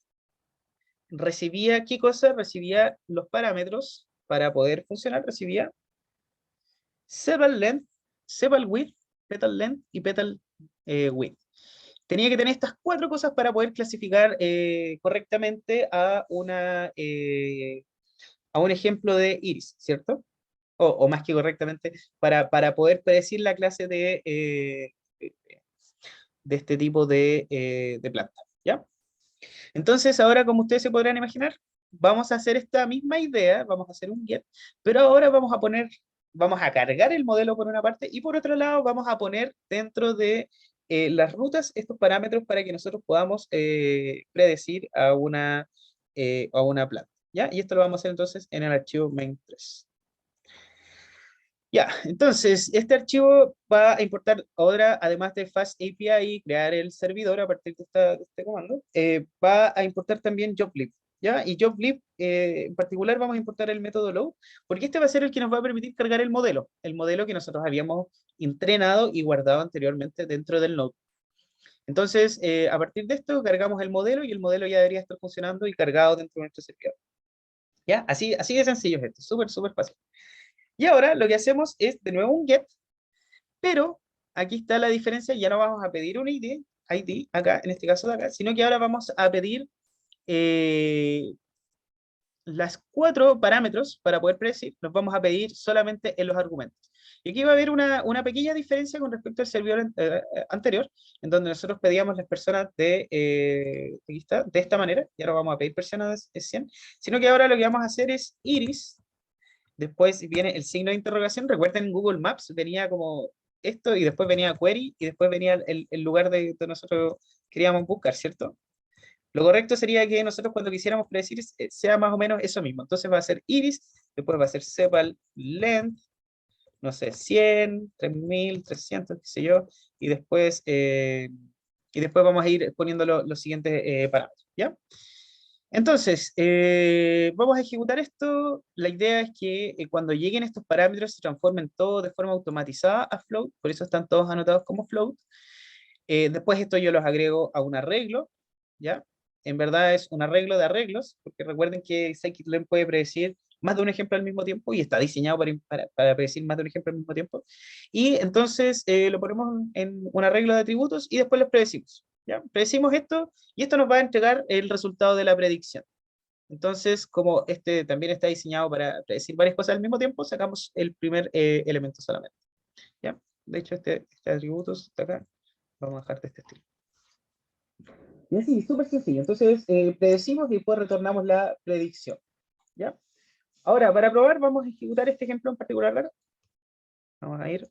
recibía, ¿qué cosa? Recibía los parámetros para poder funcionar, recibía sepal length, sepal width, petal length y petal width. Tenía que tener estas 4 cosas para poder clasificar correctamente a un ejemplo de iris, ¿cierto? O más que correctamente, para poder predecir la clase de este tipo de planta, ¿ya? Entonces, ahora, como ustedes se podrán imaginar, vamos a hacer esta misma idea, vamos a hacer un get, pero ahora vamos a cargar el modelo por una parte y por otro lado vamos a poner dentro de las rutas, estos parámetros para que nosotros podamos predecir a una planta. ¿Ya? Y esto lo vamos a hacer entonces en el archivo main3. Ya, entonces, este archivo va a importar ahora, además de Fast API y crear el servidor a partir de, de este comando, va a importar también JobLib, ¿ya? Y JobLib, en particular, vamos a importar el método load, porque este va a ser el que nos va a permitir cargar el modelo que nosotros habíamos entrenado y guardado anteriormente dentro del node. Entonces, a partir de esto, cargamos el modelo y el modelo ya debería estar funcionando y cargado dentro de nuestro servidor. ¿Ya? Así de sencillo es esto, súper, súper fácil. Y ahora lo que hacemos es de nuevo un get, pero aquí está la diferencia, ya no vamos a pedir un ID acá, en este caso de acá, sino que ahora vamos a pedir las 4 parámetros para poder predecir, los vamos a pedir solamente en los argumentos. Y aquí va a haber una pequeña diferencia con respecto al servidor anterior, en donde nosotros pedíamos las personas aquí está, de esta manera, y ahora vamos a pedir personas de 100, sino que ahora lo que vamos a hacer es iris. Después viene el signo de interrogación. Recuerden, en Google Maps venía como esto, y después venía query, y después venía el lugar de donde nosotros queríamos buscar, ¿cierto? Lo correcto sería que nosotros cuando quisiéramos predecir sea más o menos eso mismo. Entonces va a ser iris, después va a ser sepal length, no sé, 100, 3000, 300, qué sé yo, y después vamos a ir poniendo los siguientes parámetros, ¿ya? Entonces, vamos a ejecutar esto. La idea es que cuando lleguen estos parámetros se transformen todos de forma automatizada a float, por eso están todos anotados como float. Después esto yo los agrego a un arreglo, ¿ya? En verdad es un arreglo de arreglos, porque recuerden que scikit-learn puede predecir más de un ejemplo al mismo tiempo y está diseñado para predecir más de un ejemplo al mismo tiempo. Y entonces lo ponemos en un arreglo de atributos y después los predecimos, ¿ya? Predecimos esto y esto nos va a entregar el resultado de la predicción. Entonces, como este también está diseñado para predecir varias cosas al mismo tiempo, sacamos el primer elemento solamente, ¿ya? De hecho, este atributos está acá. Vamos a dejar de este estilo. Y así, súper sencillo. Entonces, predecimos y después retornamos la predicción, ¿ya? Ahora, para probar, vamos a ejecutar este ejemplo en particular acá. Vamos a ir,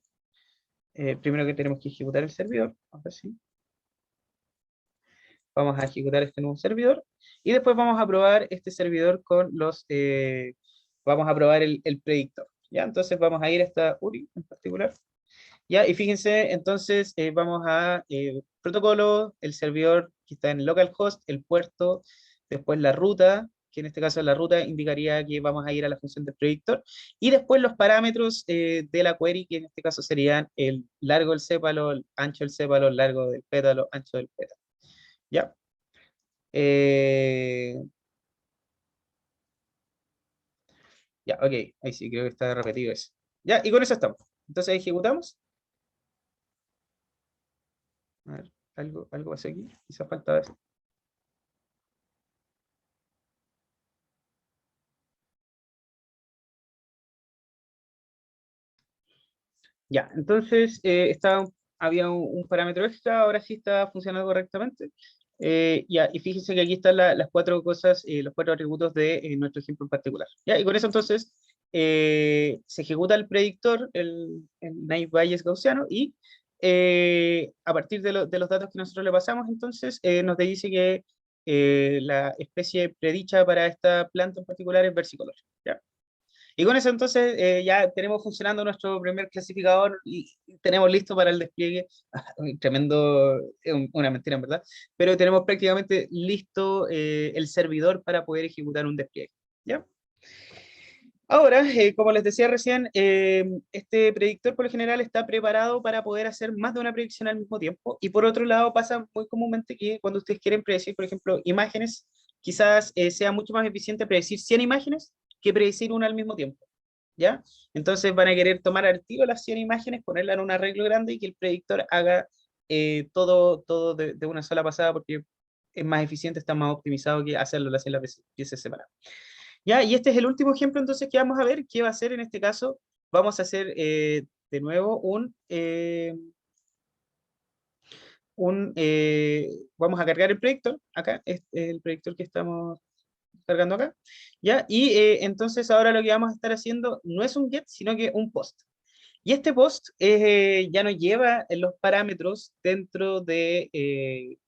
primero que tenemos que ejecutar el servidor, ahora sí. Vamos a ejecutar este nuevo servidor, y después vamos a probar este servidor con vamos a probar el predictor, ¿ya? Entonces vamos a ir a esta URI en particular, ¿ya? Y fíjense, entonces vamos a protocolo, el servidor que está en localhost, el puerto, después la ruta, que en este caso la ruta indicaría que vamos a ir a la función del predictor, y después los parámetros de la query, que en este caso serían el largo del sépalo, el ancho del sépalo, el largo del pétalo, ancho del pétalo, ¿ya? Eh, ya, ok, ahí sí, creo que está repetido eso. Ya, y con eso estamos. Entonces ejecutamos. A ver, algo hace aquí, quizá falta ver. Ya, entonces había un parámetro extra, ahora sí está funcionando correctamente. Ya, y fíjense que aquí están las 4 cosas, los 4 atributos de nuestro ejemplo en particular. Ya, y con eso entonces se ejecuta el predictor, el naive Bayes gaussiano, y a partir de los datos que nosotros le pasamos, entonces nos dice que la especie predicha para esta planta en particular es versicolor. ¿Ya? Y con eso entonces ya tenemos funcionando nuestro primer clasificador y tenemos listo para el despliegue. Tremendo, es una mentira en verdad, pero tenemos prácticamente listo el servidor para poder ejecutar un despliegue. ¿Ya? Ahora, como les decía recién, este predictor por lo general está preparado para poder hacer más de una predicción al mismo tiempo. Y por otro lado, pasa muy comúnmente que cuando ustedes quieren predecir, por ejemplo, imágenes, quizás sea mucho más eficiente predecir 100 imágenes que predecir una al mismo tiempo. ¿Ya? Entonces van a querer tomar al tiro las 100 imágenes, ponerla en un arreglo grande y que el predictor haga todo de una sola pasada porque es más eficiente, está más optimizado que hacerlo las 100 piezas separadas. ¿Ya? Y este es el último ejemplo entonces que vamos a ver. ¿Qué va a hacer en este caso? Vamos a hacer de nuevo vamos a cargar el predictor, acá, es el predictor que estamos cargando acá, ¿ya? Y entonces ahora lo que vamos a estar haciendo no es un get, sino que un post. Y este post ya nos lleva en los parámetros dentro de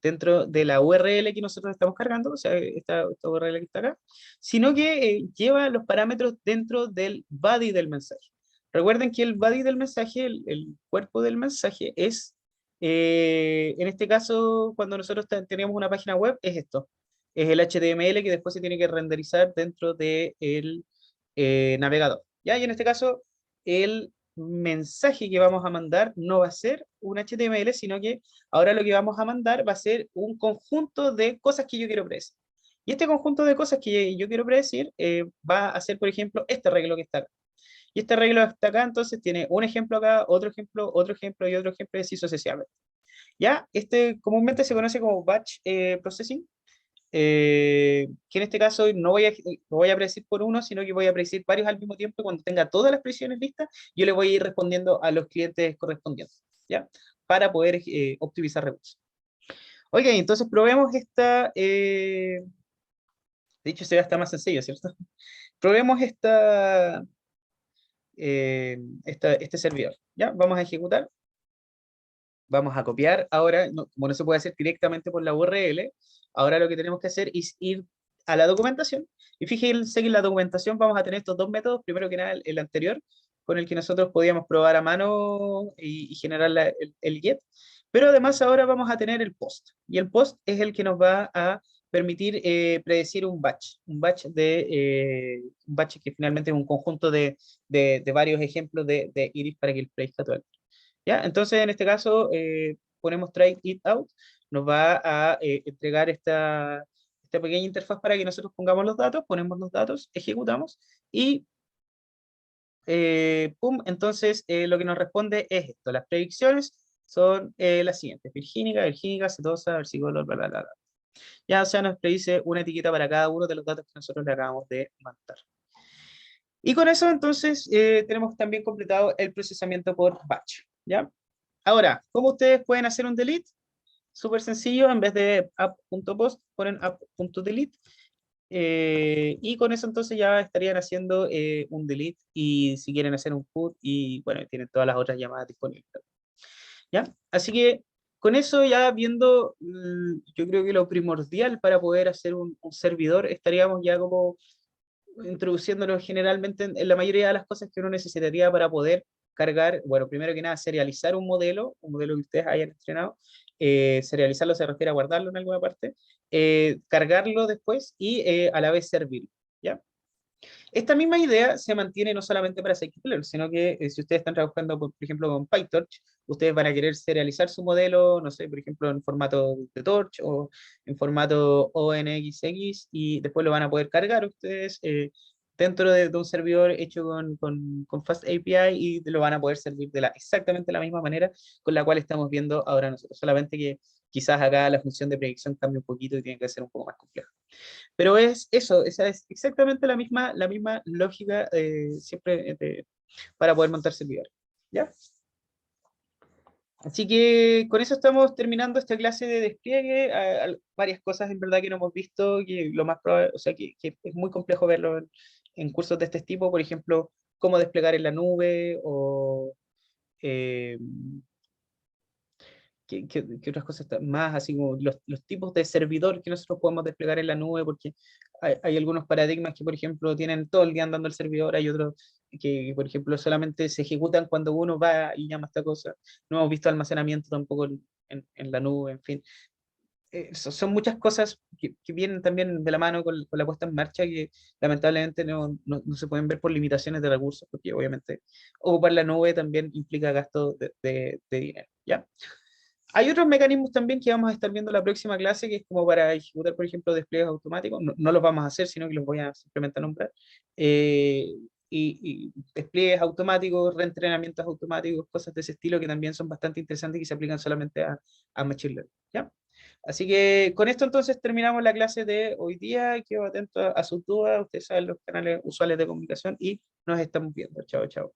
la URL que nosotros estamos cargando, o sea, esta URL que está acá, sino que lleva los parámetros dentro del body del mensaje. Recuerden que el body del mensaje, el cuerpo del mensaje es, en este caso, cuando nosotros teníamos una página web, es esto. Es el HTML que después se tiene que renderizar dentro del navegador. ¿Ya? Y en este caso, el mensaje que vamos a mandar no va a ser un HTML, sino que ahora lo que vamos a mandar va a ser un conjunto de cosas que yo quiero predecir. Y este conjunto de cosas que yo quiero predecir va a ser, por ejemplo, este arreglo que está acá. Y este arreglo que está acá, entonces, tiene un ejemplo acá, otro ejemplo y otro ejemplo, y así sucesivamente. ¿Ya? Este comúnmente se conoce como batch processing, que en este caso no voy a predecir por uno, sino que voy a predecir varios al mismo tiempo. Cuando tenga todas las predicciones listas, yo le voy a ir respondiendo a los clientes correspondientes, ¿ya? Para poder optimizar recursos. Ok, entonces probemos de hecho se va a estar más sencillo, ¿cierto? Probemos este servidor, ¿ya? Vamos a ejecutar. Vamos a copiar ahora, como no se puede hacer directamente por la URL, ahora lo que tenemos que hacer es ir a la documentación. Y fíjense que en la documentación vamos a tener estos dos métodos. Primero que nada, el anterior, con el que nosotros podíamos probar a mano y generar el get. Pero además ahora vamos a tener el post. Y el post es el que nos va a permitir predecir un batch. Un batch que finalmente es un conjunto de varios ejemplos de iris para que el predicta todo. ¿Ya? Entonces, en este caso, ponemos try it out, nos va a entregar esta pequeña interfaz para que nosotros pongamos los datos, ponemos los datos, ejecutamos y pum, entonces lo que nos responde es esto. Las predicciones son las siguientes: virgínica, setosa, versicolor, bla, bla, bla, bla. Ya, o sea, nos predice una etiqueta para cada uno de los datos que nosotros le acabamos de mandar. Y con eso, entonces, tenemos también completado el procesamiento por batch, ¿ya? Ahora, ¿cómo ustedes pueden hacer un delete? Súper sencillo, en vez de app.post, ponen app.delete. Y con eso entonces ya estarían haciendo un delete y si quieren hacer un put y bueno, tienen todas las otras llamadas disponibles. ¿Ya? Así que con eso ya viendo, yo creo que lo primordial para poder hacer un servidor, estaríamos ya como introduciéndolo generalmente en la mayoría de las cosas que uno necesitaría para poder cargar, bueno, primero que nada, serializar un modelo que ustedes hayan estrenado. Serializarlo se refiere a guardarlo en alguna parte, cargarlo después y a la vez servirlo, ¿ya? Esta misma idea se mantiene no solamente para Scikit-Learn, sino que si ustedes están trabajando, por ejemplo, con PyTorch, ustedes van a querer serializar su modelo, no sé, por ejemplo, en formato de Torch o en formato ONXX, y después lo van a poder cargar ustedes dentro de un servidor hecho con Fast API y lo van a poder servir exactamente la misma manera con la cual estamos viendo ahora nosotros, solamente que quizás acá la función de predicción cambia un poquito y tiene que ser un poco más compleja. Pero es eso, esa es exactamente la misma lógica siempre para poder montar servidores. ¿Ya? Así que con eso estamos terminando esta clase de despliegue. Varias cosas en verdad que no hemos visto, que lo más probable, o sea, que es muy complejo verlo en cursos de este tipo, por ejemplo, cómo desplegar en la nube o eh, ¿qué otras cosas más? Así como los tipos de servidor que nosotros podemos desplegar en la nube, porque hay algunos paradigmas que, por ejemplo, tienen todo el día andando el servidor, hay otros que, por ejemplo, solamente se ejecutan cuando uno va y llama a esta cosa. No hemos visto almacenamiento tampoco en la nube, en fin. Son muchas cosas que vienen también de la mano con la puesta en marcha que lamentablemente no se pueden ver por limitaciones de recursos, porque obviamente ocupar la nube también implica gasto de dinero, ¿ya? Hay otros mecanismos también que vamos a estar viendo en la próxima clase, que es como para ejecutar, por ejemplo, despliegues automáticos. No los vamos a hacer, sino que los voy a simplemente nombrar. Eh, y despliegues automáticos, reentrenamientos automáticos, cosas de ese estilo que también son bastante interesantes y que se aplican solamente a Machine Learning, ¿ya? Así que con esto entonces terminamos la clase de hoy día. Quedo atento a sus dudas. Ustedes saben los canales usuales de comunicación y nos estamos viendo. Chao, chao.